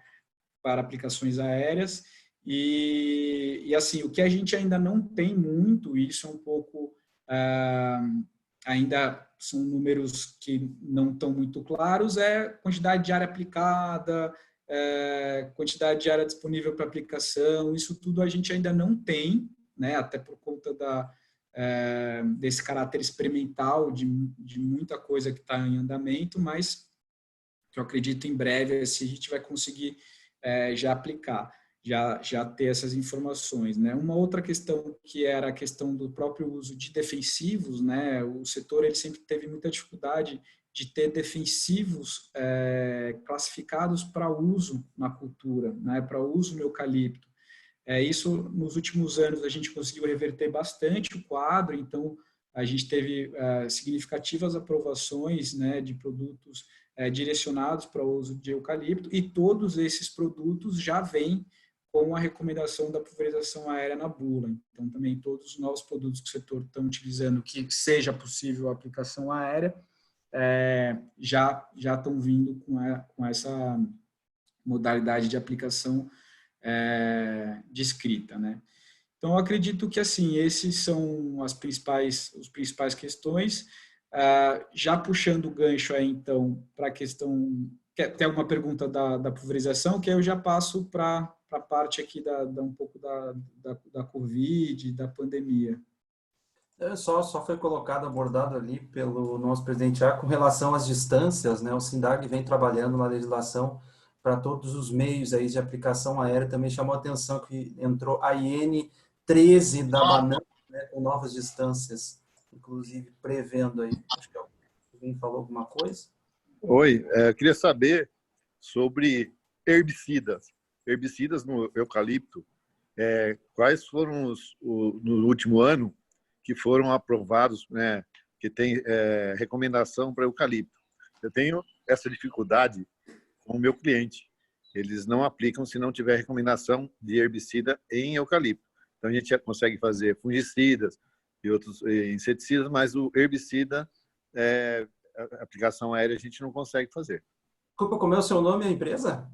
aplicações aéreas. E assim, o que a gente ainda não tem muito, isso é um pouco, ainda são números que não estão muito claros, é quantidade de área aplicada, quantidade de área disponível para aplicação, isso tudo a gente ainda não tem, né, até por conta desse caráter experimental de muita coisa que está em andamento, mas que eu acredito em breve se a gente vai conseguir já aplicar, já ter essas informações, né? Uma outra questão que era a questão do próprio uso de defensivos, né? O setor ele sempre teve muita dificuldade de ter defensivos classificados para uso na cultura, né? Para uso no eucalipto. Isso, nos últimos anos, a gente conseguiu reverter bastante o quadro, então a gente teve significativas aprovações, né, de produtos direcionados para o uso de eucalipto, e todos esses produtos já vêm com a recomendação da pulverização aérea na bula. Então, também todos os novos produtos que o setor está utilizando, que seja possível a aplicação aérea, já estão vindo com essa modalidade de aplicação descrita, né? Então, eu acredito que, assim, esses são as principais questões. Já puxando o gancho aí, então, para a questão... Tem alguma pergunta da pulverização? Que aí eu já passo para a parte aqui um pouco da Covid, da pandemia. Só foi colocado, abordado ali pelo nosso presidente já com relação às distâncias, né? O SINDAG vem trabalhando na legislação para todos os meios aí de aplicação aérea. Também chamou a atenção que entrou a IN 13 da banana, né? Com novas distâncias, inclusive prevendo aí. Acho que alguém falou alguma coisa. Oi, eu queria saber sobre herbicidas. Herbicidas no eucalipto. Quais foram no último ano que foram aprovados, né, que tem recomendação para eucalipto? Eu tenho essa dificuldade com o meu cliente. Eles não aplicam se não tiver recomendação de herbicida em eucalipto. Então, a gente já consegue fazer fungicidas e outros inseticidas, mas o herbicida, a aplicação aérea, a gente não consegue fazer. Desculpa, como é o seu nome e a empresa?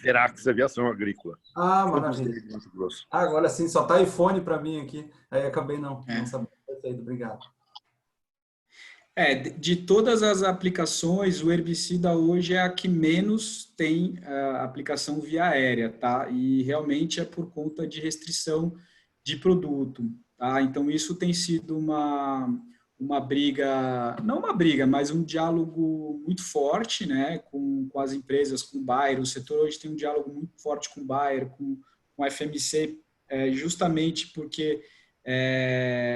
Ferax Aviação Agrícola. Ah, maravilha. Agora sim, só tá iPhone para mim aqui. Aí acabei não sabendo. Perfeito, obrigado. De todas as aplicações, o herbicida hoje é a que menos tem aplicação via aérea, tá? E realmente é por conta de restrição de produto, tá? Então, isso tem sido uma briga, não uma briga, mas um diálogo muito forte, né, com as empresas, com o Bayer. O setor hoje tem um diálogo muito forte com o Bayer, com a FMC, justamente porque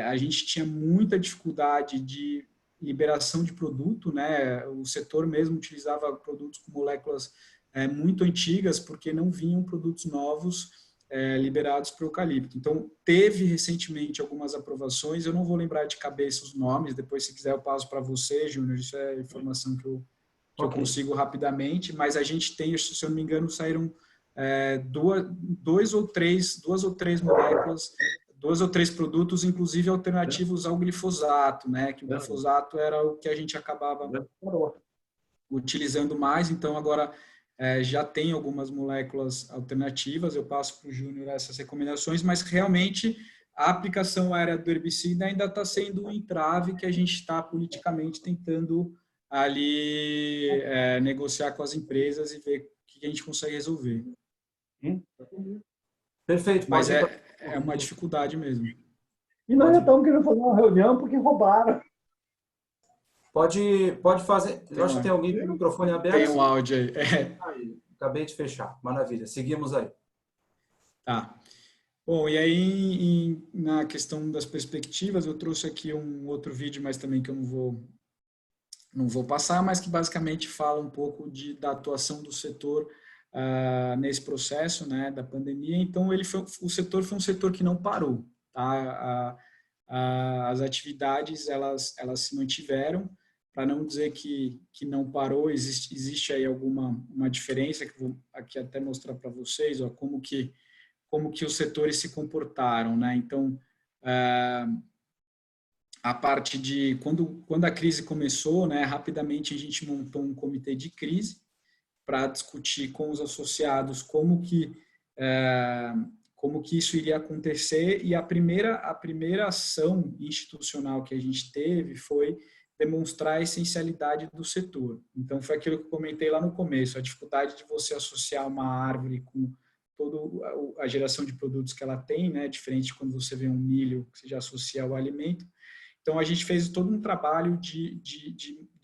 a gente tinha muita dificuldade de liberação de produto, né? O setor mesmo utilizava produtos com moléculas muito antigas, porque não vinham produtos novos liberados para o eucalipto. Então, teve recentemente algumas aprovações, eu não vou lembrar de cabeça os nomes, depois, se quiser, eu passo para você, Júnior, isso é informação que eu consigo rapidamente, mas a gente tem, se eu não me engano, saíram duas ou três moléculas, 2 ou 3 produtos, inclusive alternativos ao glifosato, né? Que o glifosato era o que a gente acabava utilizando mais. Então, agora já tem algumas moléculas alternativas. Eu passo para o Júnior essas recomendações, mas realmente a aplicação aérea do herbicida ainda está sendo um entrave que a gente está politicamente tentando ali negociar com as empresas e ver o que a gente consegue resolver. Perfeito. Mas é uma dificuldade mesmo. E nós já estamos querendo fazer uma reunião porque roubaram. Pode fazer. Eu acho que tem alguém com o microfone aberto. Tem um áudio aí. Aí. Acabei de fechar. Maravilha. Seguimos aí. Tá. Bom, e aí na questão das perspectivas, eu trouxe aqui um outro vídeo, mas também que eu não vou passar, mas que basicamente fala um pouco da atuação do setor nesse processo, né, da pandemia. Então, o setor foi um setor que não parou, tá? As atividades, elas se mantiveram, para não dizer que não parou. Existe aí uma diferença que eu vou aqui até mostrar para vocês, ó, como que os setores se comportaram, né? Então, a parte de quando a crise começou, né, rapidamente a gente montou um comitê de crise para discutir com os associados como que isso iria acontecer, e a primeira ação institucional que a gente teve foi demonstrar a essencialidade do setor. Então, foi aquilo que eu comentei lá no começo, a dificuldade de você associar uma árvore com toda a geração de produtos que ela tem, né, diferente de quando você vê um milho que você já associa ao alimento. Então, a gente fez todo um trabalho de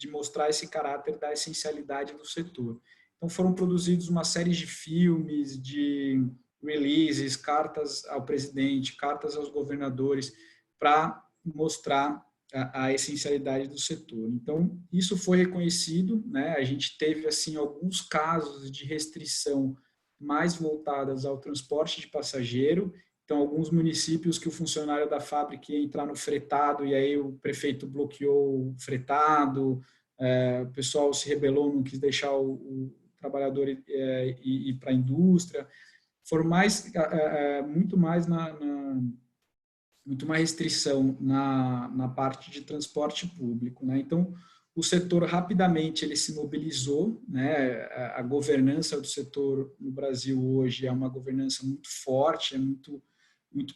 mostrar esse caráter da essencialidade do setor. Então, foram produzidos uma série de filmes, de releases, cartas ao presidente, cartas aos governadores, para mostrar a essencialidade do setor. Então, isso foi reconhecido, né? A gente teve, assim, alguns casos de restrição mais voltadas ao transporte de passageiro. Então, alguns municípios que o funcionário da fábrica ia entrar no fretado e aí o prefeito bloqueou o fretado, o pessoal se rebelou, não quis deixar o trabalhador ir para a indústria. Foram muito mais restrição na parte de transporte público, né? Então, o setor rapidamente ele se mobilizou, né? A governança do setor no Brasil hoje é uma governança muito forte, é muito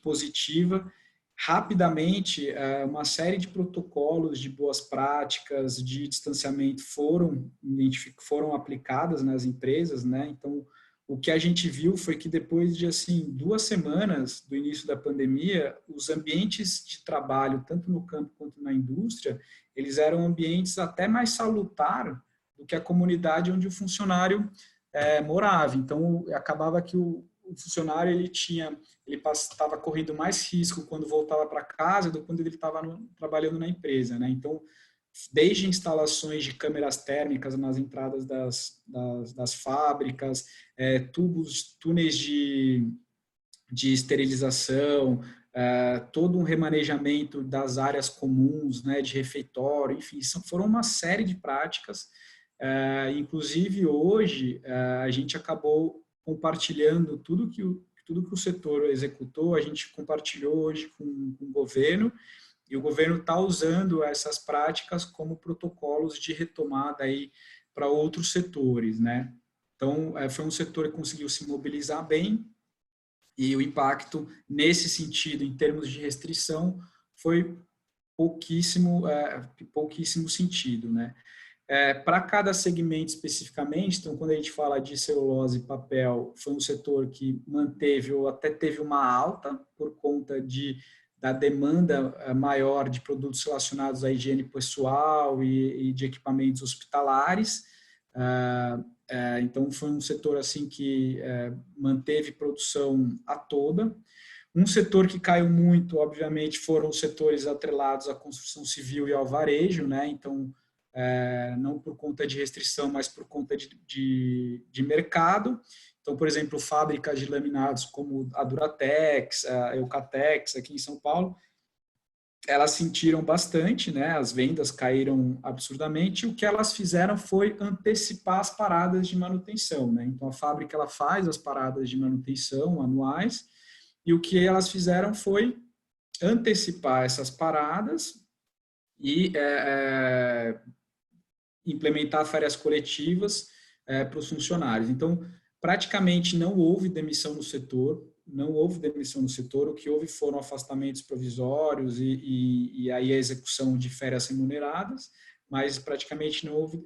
positiva, rapidamente, uma série de protocolos de boas práticas, de distanciamento foram aplicadas nas empresas, né? Então, o que a gente viu foi que depois de, assim, 2 semanas do início da pandemia, os ambientes de trabalho, tanto no campo quanto na indústria, eles eram ambientes até mais salutar do que a comunidade onde o funcionário morava. Então, acabava que o funcionário ele estava correndo mais risco quando voltava para casa do que quando ele estava trabalhando na empresa, né? Então, desde instalações de câmeras térmicas nas entradas das fábricas, túneis de esterilização, todo um remanejamento das áreas comuns, né, de refeitório, enfim, foram uma série de práticas. Inclusive, hoje, a gente acabou compartilhando tudo que o setor executou, a gente compartilhou hoje com o governo, e o governo está usando essas práticas como protocolos de retomada aí para outros setores, né? Então, foi um setor que conseguiu se mobilizar bem, e o impacto nesse sentido, em termos de restrição, foi pouquíssimo sentido, né? Para cada segmento especificamente, então, quando a gente fala de celulose e papel, foi um setor que manteve ou até teve uma alta por conta da demanda maior de produtos relacionados à higiene pessoal e de equipamentos hospitalares. Então, foi um setor assim que manteve produção a toda. Um setor que caiu muito, obviamente, foram os setores atrelados à construção civil e ao varejo, né? Então, não por conta de restrição, mas por conta de mercado. Então, por exemplo, fábricas de laminados como a Duratex, a Eucatex, aqui em São Paulo, elas sentiram bastante, né? As vendas caíram absurdamente. O que elas fizeram foi antecipar as paradas de manutenção, né? Então, a fábrica ela faz as paradas de manutenção anuais, e o que elas fizeram foi antecipar essas paradas e implementar férias coletivas para os funcionários. Então, praticamente não houve demissão no setor, o que houve foram afastamentos provisórios e aí a execução de férias remuneradas, mas praticamente não houve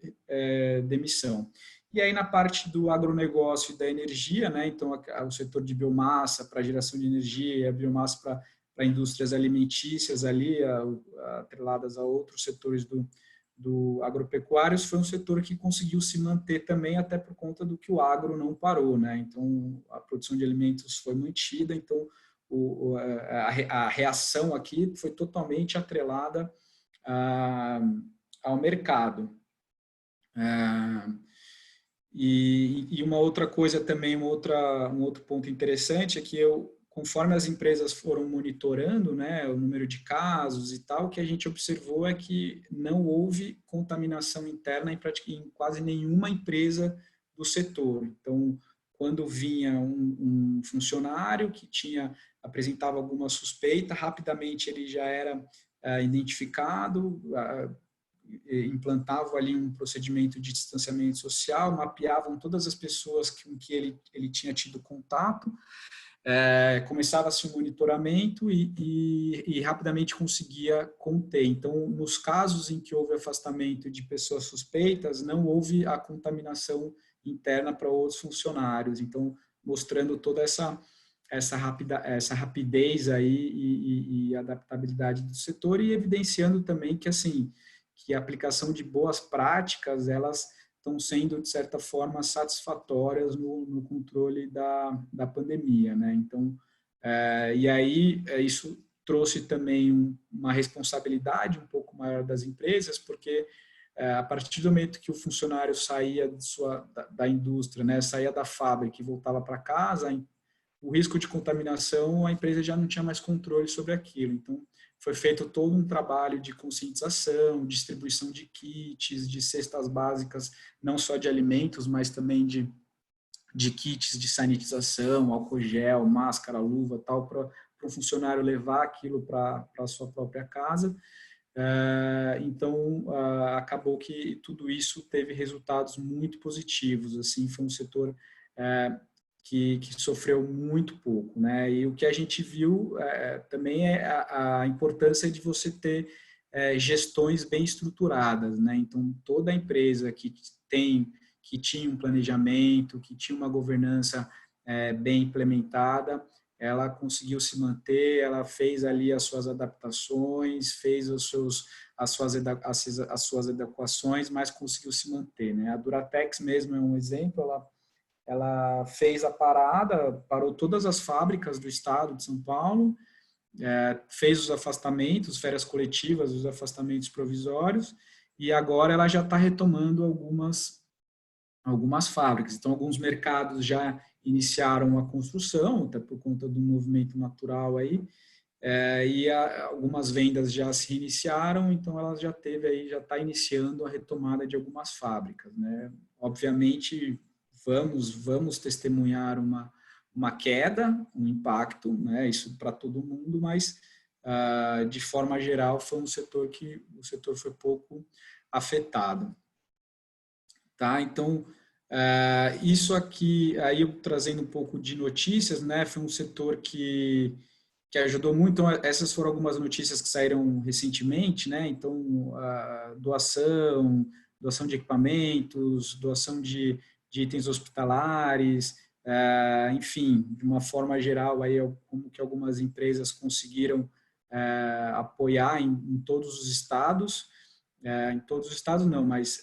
demissão. E aí na parte do agronegócio e da energia, né, então o setor de biomassa para geração de energia e a biomassa para indústrias alimentícias ali, atreladas a outros setores do agropecuários, foi um setor que conseguiu se manter também, até por conta do que o agro não parou, né? Então, a produção de alimentos foi mantida, então a reação aqui foi totalmente atrelada ao mercado. E uma outra coisa também, um outro ponto interessante é que conforme as empresas foram monitorando, né, o número de casos e tal, o que a gente observou é que não houve contaminação interna em quase nenhuma empresa do setor. Então, quando vinha um funcionário que apresentava alguma suspeita, rapidamente ele já era identificado, implantavam ali um procedimento de distanciamento social, mapeavam todas as pessoas com que ele tinha tido contato, começava-se um monitoramento e rapidamente conseguia conter. Então, nos casos em que houve afastamento de pessoas suspeitas, não houve a contaminação interna para outros funcionários. Então, mostrando toda essa rapidez aí e adaptabilidade do setor, e evidenciando também que, assim, que a aplicação de boas práticas, elas estão sendo, de certa forma, satisfatórias no controle da pandemia, né? Então, e aí isso trouxe também uma responsabilidade um pouco maior das empresas, porque a partir do momento que o funcionário saía da indústria, né, saía da fábrica e voltava para casa, o risco de contaminação, a empresa já não tinha mais controle sobre aquilo. Então, foi feito todo um trabalho de conscientização, distribuição de kits, de cestas básicas, não só de alimentos, mas também de kits de sanitização, álcool gel, máscara, luva, tal, para o funcionário levar aquilo para a sua própria casa. Então, acabou que tudo isso teve resultados muito positivos. Assim, foi um setor que sofreu muito pouco, né? E o que a gente viu também é a importância de você ter gestões bem estruturadas, né? Então, toda empresa que tinha um planejamento, que tinha uma governança bem implementada, ela conseguiu se manter, ela fez ali as suas adaptações, fez as suas adequações, mas conseguiu se manter, né? A Duratex mesmo é um exemplo, ela fez a parada, parou todas as fábricas do estado de São Paulo, fez os afastamentos, férias coletivas, os afastamentos provisórios, e agora ela já está retomando algumas fábricas. Então, alguns mercados já iniciaram a construção, até por conta do movimento natural aí, e algumas vendas já se iniciaram, então ela já está iniciando a retomada de algumas fábricas, né? Obviamente, vamos testemunhar uma queda, um impacto, né? Isso para todo mundo, mas de forma geral foi o setor foi pouco afetado, tá? Então isso aqui, aí eu trazendo um pouco de notícias, né? Foi um setor que ajudou muito. Então, essas foram algumas notícias que saíram recentemente, né? Então, a doação de equipamentos, doação de itens hospitalares, enfim, de uma forma geral, aí, como que algumas empresas conseguiram apoiar em todos os estados, em todos os estados não, mas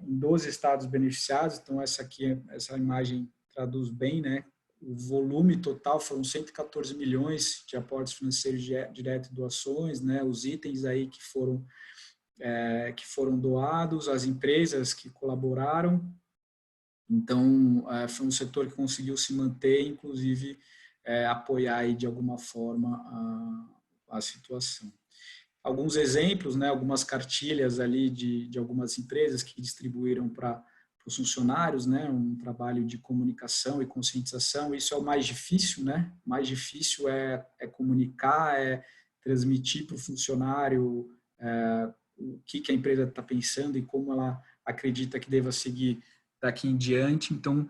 em 12 estados beneficiados. Então, essa imagem traduz bem, né? O volume total foram 114 milhões de aportes financeiros direto e doações, né? Os itens aí que foram doados, as empresas que colaboraram. Então, foi um setor que conseguiu se manter, inclusive apoiar aí de alguma forma a situação. Alguns exemplos, né? Algumas cartilhas ali de algumas empresas que distribuíram para os funcionários, né, um trabalho de comunicação e conscientização. Isso é o mais difícil, né? O mais difícil é comunicar, transmitir para o funcionário o que a empresa está pensando e como ela acredita que deva seguir daqui em diante. Então,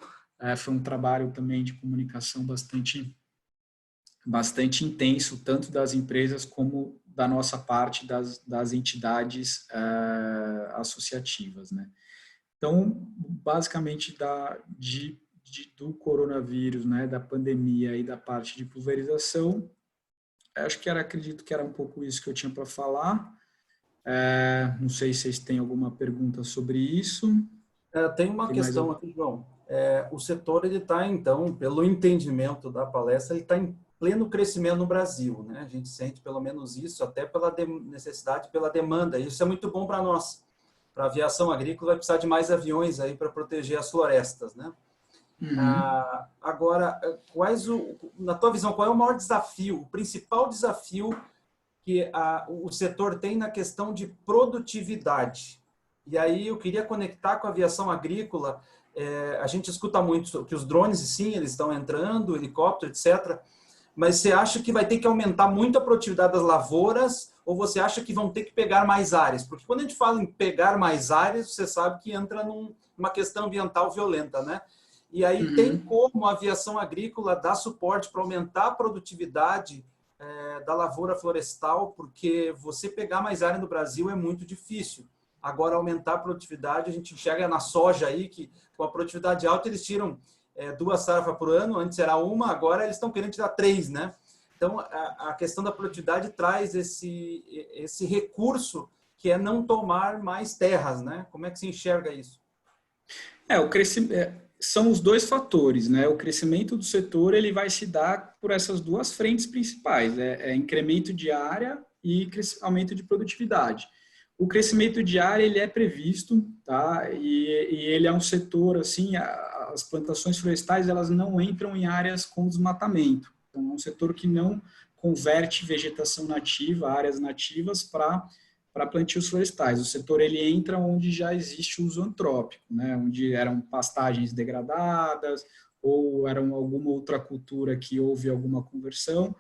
foi um trabalho também de comunicação bastante intenso, tanto das empresas como da nossa parte, das entidades associativas, né? Então, basicamente, do coronavírus, né, da pandemia e da parte de pulverização, acredito que era um pouco isso que eu tinha para falar. Não sei se vocês têm alguma pergunta sobre isso. Tem uma questão aqui, João. O setor, ele está, então, pelo entendimento da palestra, ele está em pleno crescimento no Brasil, né? A gente sente pelo menos isso, até pela necessidade, pela demanda. Isso é muito bom para nós. Para a aviação agrícola vai precisar de mais aviões aí para proteger as florestas, né? Agora, na tua visão, qual é o maior desafio, o principal desafio que o setor tem na questão de produtividade? E aí eu queria conectar com a aviação agrícola. A gente escuta muito que os drones, sim, eles estão entrando, helicóptero, etc., mas você acha que vai ter que aumentar muito a produtividade das lavouras ou você acha que vão ter que pegar mais áreas? Porque quando a gente fala em pegar mais áreas, você sabe que entra numa questão ambiental violenta, né? E aí tem como a aviação agrícola dar suporte para aumentar a produtividade da lavoura florestal, porque você pegar mais área no Brasil é muito difícil. Agora, aumentar a produtividade, a gente enxerga na soja aí, que com a produtividade alta eles tiram 2 sarafas por ano, antes era 1, agora eles estão querendo tirar 3, né? Então, a questão da produtividade traz esse recurso que é não tomar mais terras, né? Como é que se enxerga isso? O crescimento são os dois fatores, né? O crescimento do setor ele vai se dar por essas duas frentes principais, incremento de área e aumento de produtividade. O crescimento de área ele é previsto, tá? E ele é um setor assim, as plantações florestais elas não entram em áreas com desmatamento. Então, é um setor que não converte vegetação nativa, áreas nativas para plantios florestais. O setor ele entra onde já existe uso antrópico, né? Onde eram pastagens degradadas ou eram alguma outra cultura que houve alguma conversão.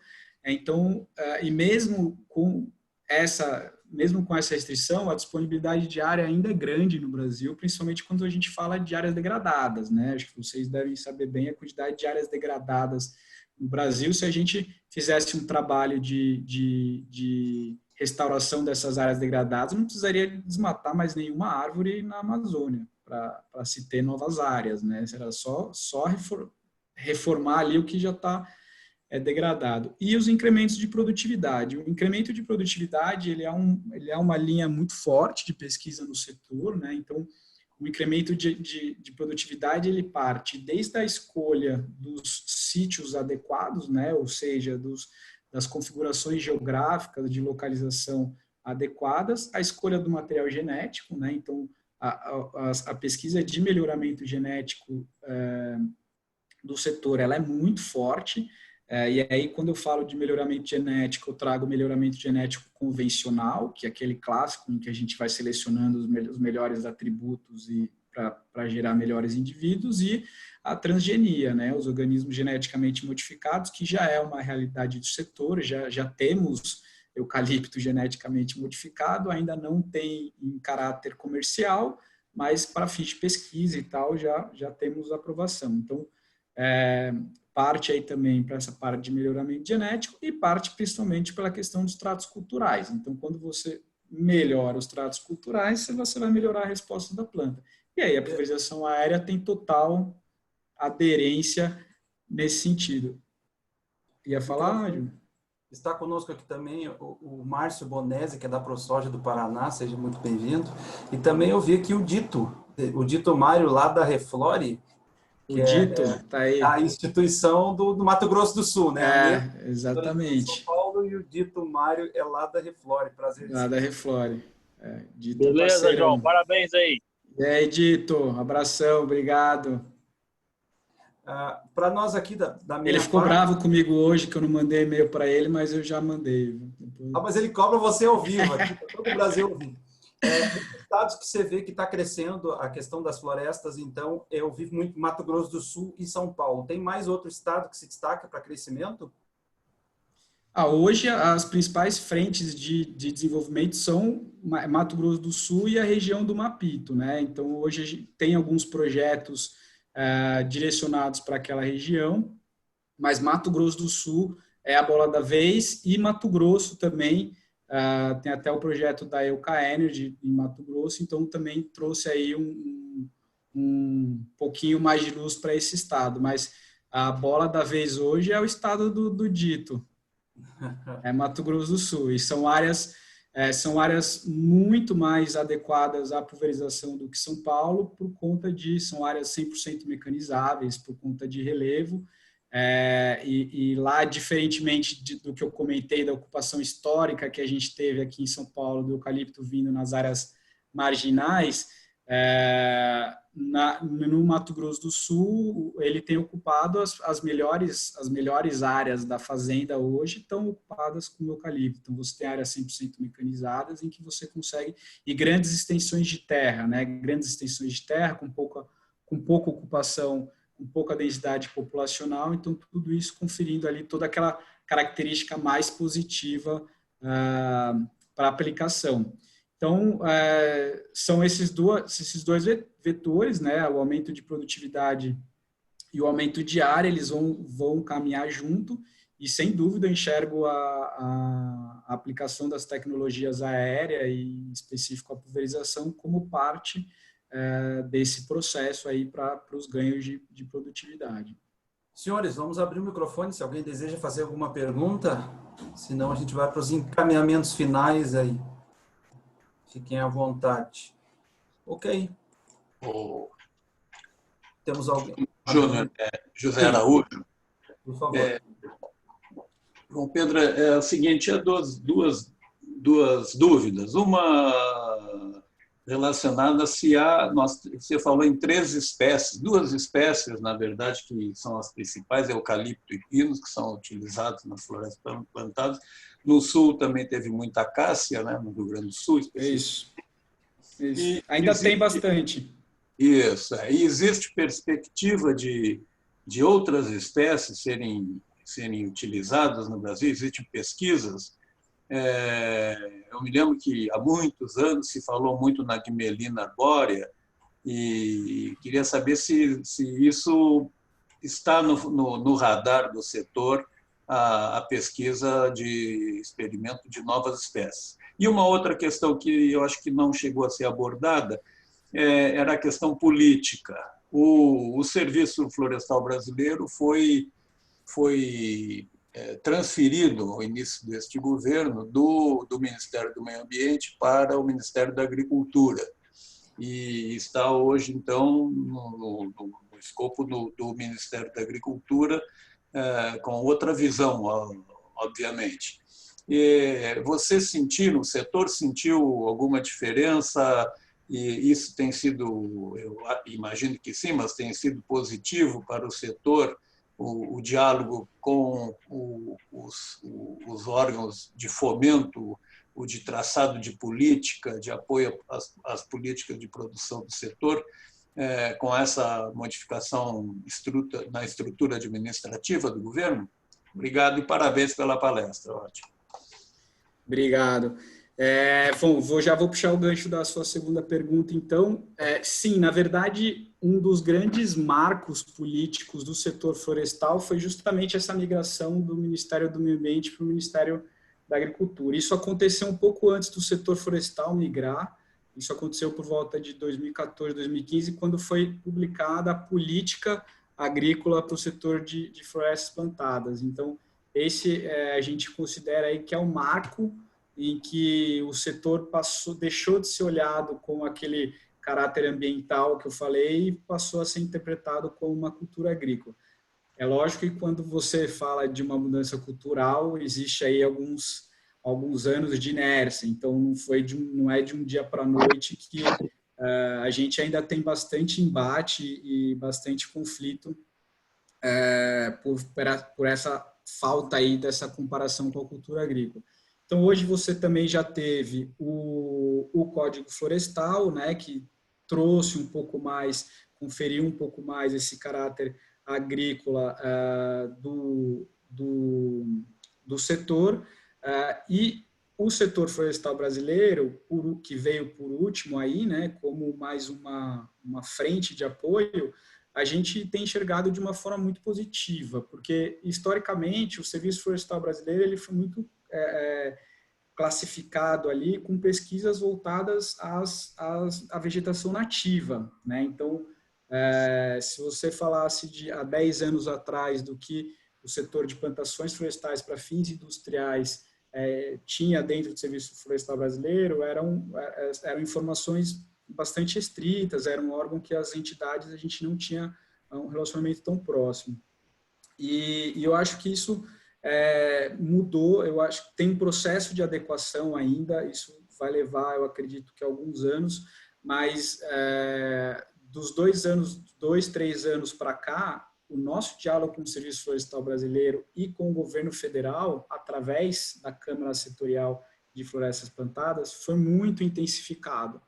Então, e mesmo com essa mesmo com essa restrição, a disponibilidade de área ainda é grande no Brasil, principalmente quando a gente fala de áreas degradadas, né? Acho que vocês devem saber bem a quantidade de áreas degradadas no Brasil. Se a gente fizesse um trabalho de restauração dessas áreas degradadas, não precisaria desmatar mais nenhuma árvore na Amazônia para se ter novas áreas, né? Era só reformar ali o que já está degradado. E os incrementos de produtividade. O incremento de produtividade ele é uma linha muito forte de pesquisa no setor, né? Então, o incremento de produtividade ele parte desde a escolha dos sítios adequados, né? Ou seja, das configurações geográficas de localização adequadas, a escolha do material genético, né? Então, a pesquisa de melhoramento genético do setor ela é muito forte. E aí, quando eu falo de melhoramento genético, eu trago melhoramento genético convencional, que é aquele clássico em que a gente vai selecionando os melhores atributos para gerar melhores indivíduos, e a transgenia, né, os organismos geneticamente modificados, que já é uma realidade do setor, já temos eucalipto geneticamente modificado, ainda não tem em caráter comercial, mas para fins de pesquisa e tal, já temos aprovação. Então, parte aí também para essa parte de melhoramento genético e parte principalmente pela questão dos tratos culturais. Então, quando você melhora os tratos culturais, você vai melhorar a resposta da planta. E aí a pulverização aérea tem total aderência nesse sentido. Ia falar, Júlio? Está conosco aqui também o Márcio Bonesi, que é da ProSoja do Paraná, seja muito bem-vindo. E também eu vi aqui o Dito Mário, lá da Reflore, o Dito, tá aí. A instituição do Mato Grosso do Sul, né? Exatamente. São Paulo, e o Dito Mário é lá da Reflore. Prazer. Lá da Reflore. Dito, beleza, parceirão. João, parabéns aí. E aí, Dito, abração, obrigado. Para nós aqui da minha Ele ficou bravo comigo hoje, que eu não mandei e-mail para ele, mas eu já mandei. Mas ele cobra você ao vivo, aqui para todo o Brasil ouvir. Estados que você vê que está crescendo a questão das florestas, então, eu vivo muito em Mato Grosso do Sul e São Paulo. Tem mais outro estado que se destaca para crescimento? Hoje, as principais frentes de desenvolvimento são Mato Grosso do Sul e a região do Mapito, né? Então, hoje a gente tem alguns projetos direcionados para aquela região, mas Mato Grosso do Sul é a bola da vez, e Mato Grosso também. Tem até o projeto da Euca Energy em Mato Grosso, então também trouxe aí um pouquinho mais de luz para esse estado, mas a bola da vez hoje é o estado do Dito, Mato Grosso do Sul, e são áreas muito mais adequadas à pulverização do que São Paulo, são áreas 100% mecanizáveis, por conta de relevo. E lá, diferentemente do que eu comentei da ocupação histórica que a gente teve aqui em São Paulo, do eucalipto vindo nas áreas marginais, no Mato Grosso do Sul, ele tem ocupado as melhores áreas da fazenda hoje, estão ocupadas com eucalipto. Então, você tem áreas 100% mecanizadas, em que você consegue, e grandes extensões de terra, né? Grandes extensões de terra com pouca ocupação, com pouca densidade populacional, então tudo isso conferindo ali toda aquela característica mais positiva para a aplicação. Então, são esses dois vetores, né, o aumento de produtividade e o aumento de área, eles vão caminhar junto, e sem dúvida eu enxergo a aplicação das tecnologias aéreas e em específico a pulverização como parte desse processo aí para os ganhos de produtividade. Senhores, vamos abrir o microfone se alguém deseja fazer alguma pergunta, senão a gente vai para os encaminhamentos finais aí. Fiquem à vontade. Ok. Temos alguém? Júnior, José Araújo. Por favor. João Pedro, é o seguinte, tinha duas dúvidas. Uma relacionada você falou em duas espécies, na verdade, que são as principais, eucalipto e pinos, que são utilizados nas florestas plantadas. No sul também teve muita acácia, né, no Rio Grande do Sul. Isso. Ainda tem bastante. Isso. E existe perspectiva de outras espécies serem utilizadas no Brasil? Existem pesquisas Eu me lembro que há muitos anos se falou muito na Gmelina arbórea e queria saber se isso está no radar do setor, a pesquisa de experimento de novas espécies. E uma outra questão que eu acho que não chegou a ser abordada era a questão política. O Serviço Florestal Brasileiro foi transferido ao início deste governo do Ministério do Meio Ambiente para o Ministério da Agricultura e está hoje, então, no escopo do Ministério da Agricultura, com outra visão, obviamente. E você sentiu, o setor sentiu alguma diferença? E isso tem sido, eu imagino que sim, mas tem sido positivo para o setor, o diálogo com os órgãos de fomento, o de traçado de política, de apoio às políticas de produção do setor, com essa modificação na estrutura administrativa do governo? Obrigado e parabéns pela palestra. Ótimo. Obrigado. Já vou puxar o gancho da sua segunda pergunta, então. Sim, na verdade, um dos grandes marcos políticos do setor florestal foi justamente essa migração do Ministério do Meio Ambiente para o Ministério da Agricultura. Isso aconteceu um pouco antes do setor florestal migrar, isso aconteceu por volta de 2014, 2015, quando foi publicada a política agrícola para o setor de florestas plantadas. Então, esse a gente considera aí que é o marco em que o setor deixou de ser olhado com aquele caráter ambiental que eu falei e passou a ser interpretado como uma cultura agrícola. É lógico que quando você fala de uma mudança cultural, existe aí alguns anos de inércia, então não é de um dia para a noite que a gente ainda tem bastante embate e bastante conflito por essa falta aí dessa comparação com a cultura agrícola. Então, hoje você também já teve o Código Florestal, né, que trouxe um pouco mais, conferiu um pouco mais esse caráter agrícola do setor, e o setor florestal brasileiro, que veio por último aí, né, como mais uma frente de apoio, a gente tem enxergado de uma forma muito positiva, porque historicamente o Serviço Florestal Brasileiro ele foi muito classificado ali com pesquisas voltadas à vegetação nativa, né? Então, se você falasse há 10 anos atrás do que o setor de plantações florestais para fins industriais tinha dentro do Serviço Florestal Brasileiro, eram informações bastante restritas, era um órgão que as entidades a gente não tinha um relacionamento tão próximo. E eu acho que isso mudou, eu acho que tem um processo de adequação ainda, isso vai levar, eu acredito que alguns anos, mas dos 3 anos para cá, o nosso diálogo com o Serviço Florestal Brasileiro e com o governo federal, através da Câmara Setorial de Florestas Plantadas, foi muito intensificado.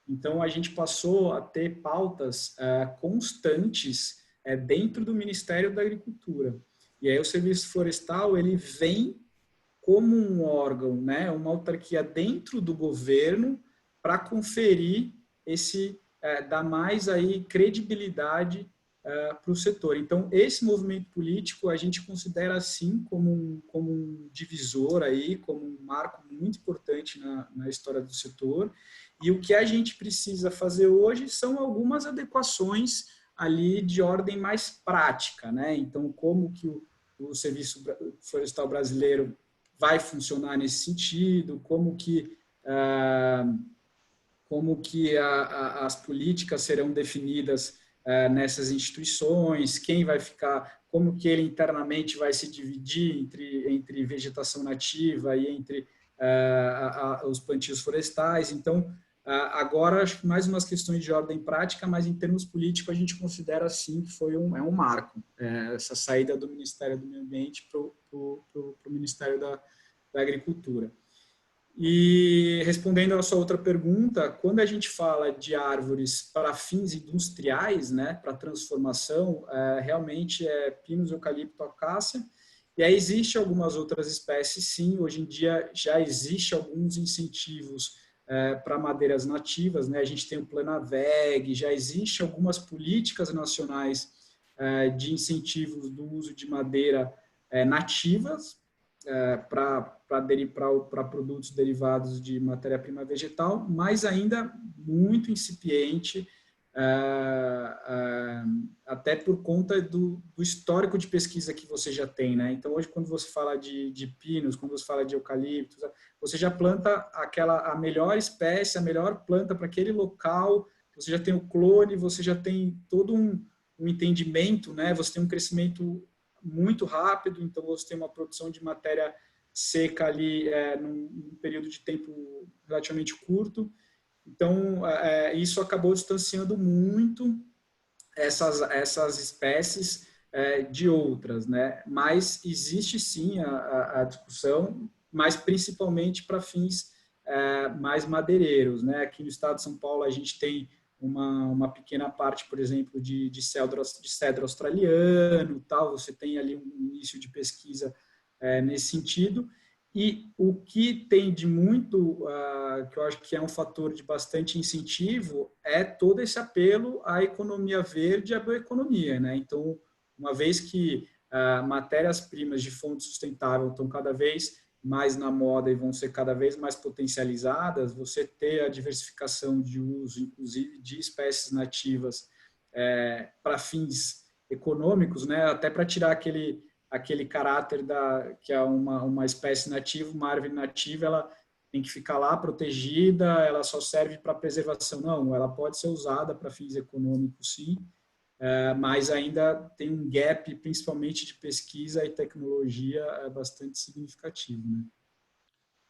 Então, a gente passou a ter pautas constantes dentro do Ministério da Agricultura. E aí o Serviço Florestal ele vem como um órgão, né, uma autarquia dentro do governo para conferir dar mais aí credibilidade para o setor. Então, esse movimento político a gente considera assim como um divisor aí, como um marco muito importante na história do setor. E o que a gente precisa fazer hoje são algumas adequações ali de ordem mais prática, né? Então, como que o Serviço Florestal Brasileiro vai funcionar nesse sentido, como que as políticas serão definidas nessas instituições, quem vai ficar, como que ele internamente vai se dividir entre vegetação nativa e entre os plantios florestais. Então, agora, acho que mais umas questões de ordem prática, mas em termos políticos a gente considera assim que foi um marco, essa saída do Ministério do Meio Ambiente para o Ministério da Agricultura. E respondendo à sua outra pergunta, quando a gente fala de árvores para fins industriais, né, para transformação, realmente é pinus, eucalipto, acácia, E aí existe algumas outras espécies, sim. Hoje em dia já existe alguns incentivos para madeiras nativas, né? A gente tem o Planaveg, já existe algumas políticas nacionais de incentivos do uso de madeira nativas para produtos derivados de matéria-prima vegetal, mas ainda muito incipiente, até por conta do histórico de pesquisa que você já tem, né? Então, hoje, quando você fala de pinos, quando você fala de eucaliptos, você já planta a melhor espécie, a melhor planta para aquele local, você já tem o clone, você já tem todo um entendimento, né? Você tem um crescimento muito rápido, então você tem uma produção de matéria seca ali num período de tempo relativamente curto. Então, isso acabou distanciando muito essas espécies de outras, né? Mas existe sim a discussão, mas principalmente para fins mais madeireiros, né? Aqui no estado de São Paulo a gente tem uma pequena parte, por exemplo, de cedro australiano, tal. Você tem ali um início de pesquisa nesse sentido. E o que tem de muito, que eu acho que é um fator de bastante incentivo, é todo esse apelo à economia verde e à bioeconomia, né? Então, uma vez que matérias-primas de fonte sustentável estão cada vez mais na moda e vão ser cada vez mais potencializadas, você ter a diversificação de uso, inclusive de espécies nativas para fins econômicos, né? Até para tirar aquele caráter que é uma espécie nativa, uma árvore nativa, ela tem que ficar lá protegida, ela só serve para preservação. Não, ela pode ser usada para fins econômicos, sim, mas ainda tem um gap, principalmente de pesquisa e tecnologia, bastante significativo, né?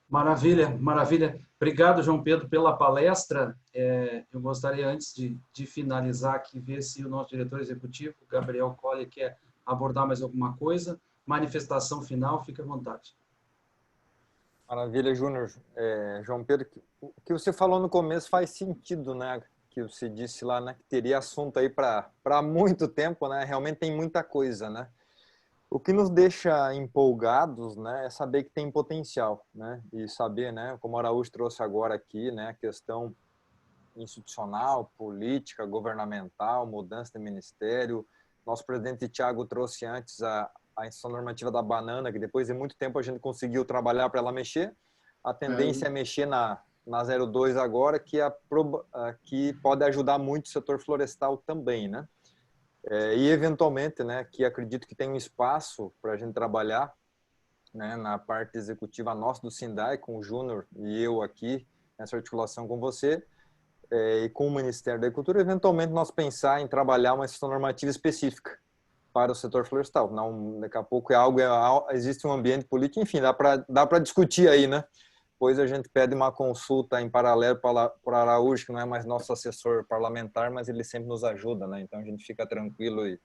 Maravilha, maravilha. Obrigado, João Pedro, pela palestra. Eu gostaria, antes de finalizar aqui, ver se o nosso diretor executivo, Gabriel Colli, quer abordar mais alguma coisa. Manifestação final, fique à vontade. Maravilha, Júnior. João Pedro, o que você falou no começo faz sentido, né? Que você disse lá, né? Que teria assunto aí para muito tempo, né? Realmente tem muita coisa, né? O que nos deixa empolgados, né, é saber que tem potencial, né, e saber, né, como o Araújo trouxe agora aqui, né, a questão institucional, política, governamental, mudança de ministério. Nosso presidente Thiago trouxe antes a instituição normativa da banana, que depois de muito tempo a gente conseguiu trabalhar para ela mexer. A tendência é mexer na 02 agora, que pode ajudar muito o setor florestal também, né? E eventualmente, né, que acredito que tem um espaço para a gente trabalhar, né, na parte executiva nossa do Sindai, com o Júnior e eu aqui, nessa articulação com você, e com o Ministério da Agricultura, eventualmente nós pensar em trabalhar uma instituição normativa específica para o setor florestal. Não, daqui a pouco existe um ambiente político, enfim, dá para discutir aí, né? Depois a gente pede uma consulta em paralelo para o Araújo, que não é mais nosso assessor parlamentar, mas ele sempre nos ajuda, né? Então a gente fica tranquilo e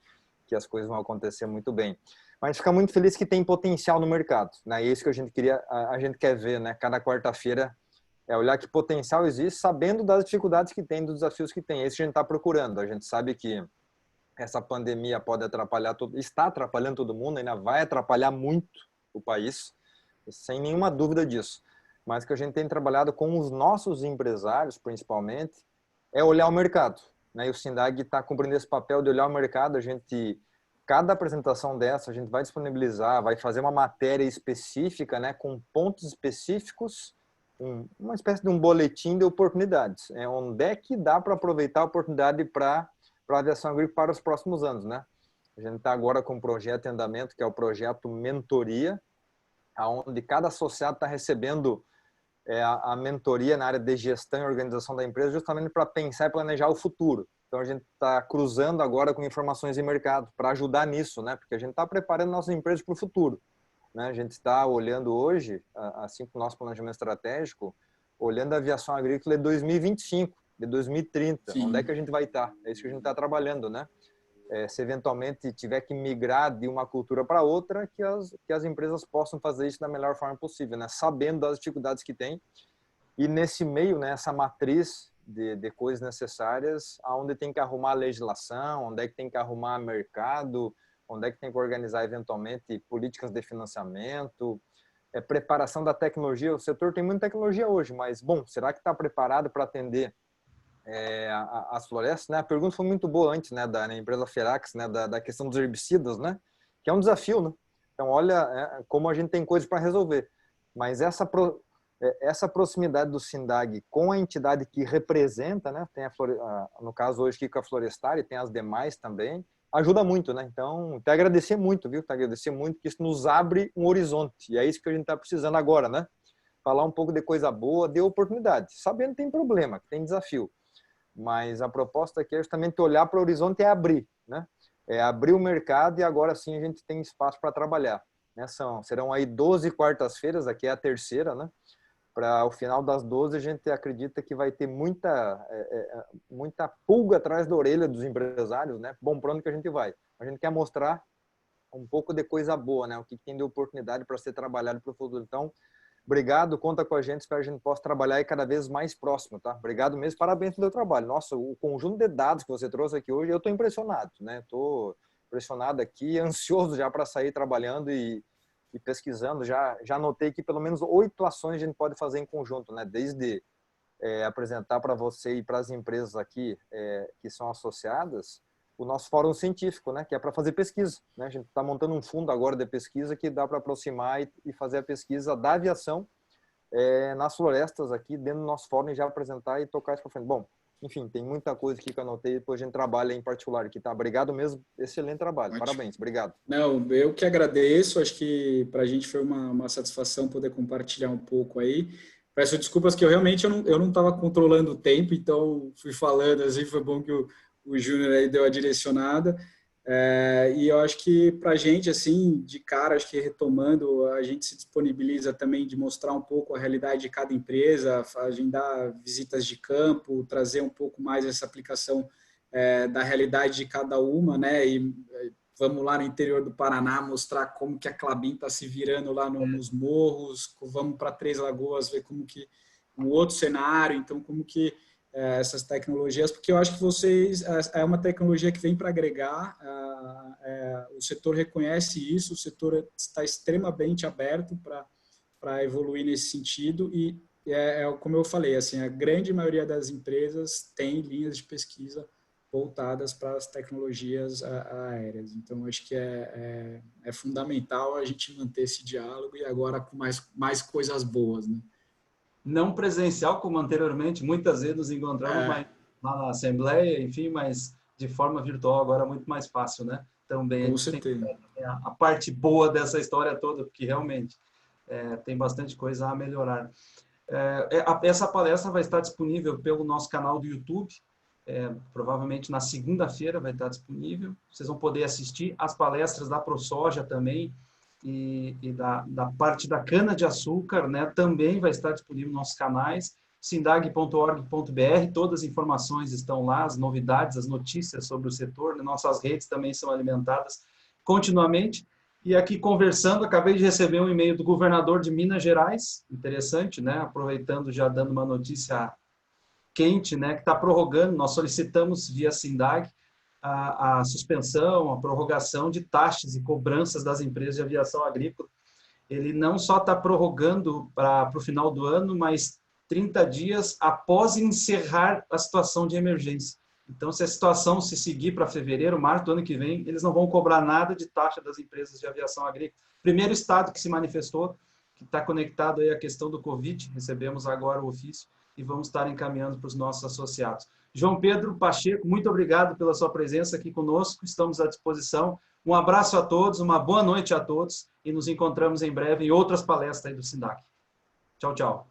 que as coisas vão acontecer muito bem. Mas a gente fica muito feliz que tem potencial no mercado, né? E é isso que a gente quer ver, né? Cada quarta-feira é olhar que potencial existe, sabendo das dificuldades que tem, dos desafios que tem. É isso que a gente está procurando. A gente sabe que essa pandemia pode atrapalhar está atrapalhando todo mundo, ainda vai atrapalhar muito o país, sem nenhuma dúvida disso. Mas o que a gente tem trabalhado com os nossos empresários, principalmente, é olhar o mercado, né? E o SINDAG está cumprindo esse papel de olhar o mercado. Cada apresentação dessa, a gente vai disponibilizar, vai fazer uma matéria específica, né, com pontos específicos, uma espécie de um boletim de oportunidades. Onde é que dá para aproveitar a oportunidade para a aviação agrícola para os próximos anos, né? A gente está agora com um projeto em andamento, que é o projeto Mentoria, onde cada associado está recebendo a mentoria na área de gestão e organização da empresa, justamente para pensar e planejar o futuro. Então, a gente está cruzando agora com informações de mercado para ajudar nisso, né? Porque a gente está preparando nossas empresas para o futuro, né? A gente está olhando hoje, assim como o nosso planejamento estratégico, olhando a aviação agrícola de 2025, de 2030. Sim. Onde é que a gente vai estar? É isso que a gente está trabalhando, né? Se eventualmente tiver que migrar de uma cultura para outra, que as empresas possam fazer isso da melhor forma possível, né? Sabendo das dificuldades que tem. E nesse meio, né, essa matriz de coisas necessárias, onde tem que arrumar a legislação, onde é que tem que arrumar mercado, onde é que tem que organizar eventualmente políticas de financiamento, preparação da tecnologia. O setor tem muita tecnologia hoje, mas, bom, será que está preparado para atender as florestas? Né? A pergunta foi muito boa antes, né, da empresa Ferax, né, da questão dos herbicidas, né, que é um desafio, né? Então, olha como a gente tem coisas para resolver. Mas essa proximidade do SINDAG com a entidade que representa, né, tem no caso hoje aqui com a Florestar e tem as demais também, ajuda muito, né? Então, te agradecer muito, viu? Te agradecer muito, que isso nos abre um horizonte. E é isso que a gente está precisando agora, né? Falar um pouco de coisa boa, de oportunidade. Sabendo que tem problema, que tem desafio. Mas a proposta aqui é justamente olhar para o horizonte e abrir, né? Abrir o mercado e agora sim a gente tem espaço para trabalhar. Né? Serão aí 12 quartas-feiras, aqui é a terceira, né? Para o final das 12 a gente acredita que vai ter muita pulga atrás da orelha dos empresários, né? Bom, para onde que a gente vai? A gente quer mostrar um pouco de coisa boa, né? O que tem de oportunidade para ser trabalhado para o futuro. Então, obrigado, conta com a gente, espero que a gente possa trabalhar aí cada vez mais próximo, tá? Obrigado mesmo, parabéns pelo trabalho. Nossa, o conjunto de dados que você trouxe aqui hoje, eu estou impressionado, né? Estou impressionado aqui, ansioso já para sair trabalhando e pesquisando. Já anotei que pelo menos 8 ações a gente pode fazer em conjunto, né? Desde apresentar para você e para as empresas aqui que são associadas o nosso fórum científico, né? Que é para fazer pesquisa, né? A gente está montando um fundo agora de pesquisa que dá para aproximar e fazer a pesquisa da aviação nas florestas aqui dentro do nosso fórum e já apresentar e tocar isso para frente. Bom, enfim, tem muita coisa aqui que eu anotei, depois a gente trabalha em particular aqui, tá? Obrigado mesmo, excelente trabalho, ótimo. Parabéns, obrigado. Não, eu que agradeço, acho que para a gente foi uma satisfação poder compartilhar um pouco aí. Peço desculpas que eu não estava controlando o tempo, então fui falando, assim, foi bom que o Júnior aí deu a direcionada. E eu acho que para a gente, assim, de cara, acho que retomando, a gente se disponibiliza também de mostrar um pouco a realidade de cada empresa, agendar visitas de campo, trazer um pouco mais essa aplicação da realidade de cada uma, né? E vamos lá no interior do Paraná mostrar como que a Klabin está se virando lá nos morros, vamos para Três Lagoas ver como que um outro cenário, então como que essas tecnologias, porque eu acho que vocês é uma tecnologia que vem para agregar, o setor reconhece isso, o setor está extremamente aberto para evoluir nesse sentido e como eu falei, assim, a grande maioria das empresas tem linhas de pesquisa voltadas para as tecnologias aéreas. Então, acho que é fundamental a gente manter esse diálogo e agora com mais coisas boas, né? Não presencial, como anteriormente, muitas vezes nos encontramos lá na Assembleia, enfim, mas de forma virtual agora é muito mais fácil, né? Também com certeza. Tem a parte boa dessa história toda, porque realmente tem bastante coisa a melhorar. Essa palestra vai estar disponível pelo nosso canal do YouTube, provavelmente na segunda-feira vai estar disponível. Vocês vão poder assistir as palestras da ProSoja também, e da parte da cana-de-açúcar, né, também vai estar disponível nos nossos canais, sindag.org.br, todas as informações estão lá, as novidades, as notícias sobre o setor, né, nossas redes também são alimentadas continuamente. E aqui conversando, acabei de receber um e-mail do governador de Minas Gerais, interessante, né, aproveitando, já dando uma notícia quente, né, que está prorrogando, nós solicitamos via SINDAG a suspensão, a prorrogação de taxas e cobranças das empresas de aviação agrícola. Ele não só está prorrogando para o final do ano, mas 30 dias após encerrar a situação de emergência. Então, se a situação se seguir para fevereiro, março do ano que vem, eles não vão cobrar nada de taxa das empresas de aviação agrícola. Primeiro estado que se manifestou, que está conectado aí à questão do Covid, recebemos agora o ofício e vamos estar encaminhando para os nossos associados. João Pedro Pacheco, muito obrigado pela sua presença aqui conosco, estamos à disposição. Um abraço a todos, uma boa noite a todos e nos encontramos em breve em outras palestras aí do SINDAG. Tchau, tchau.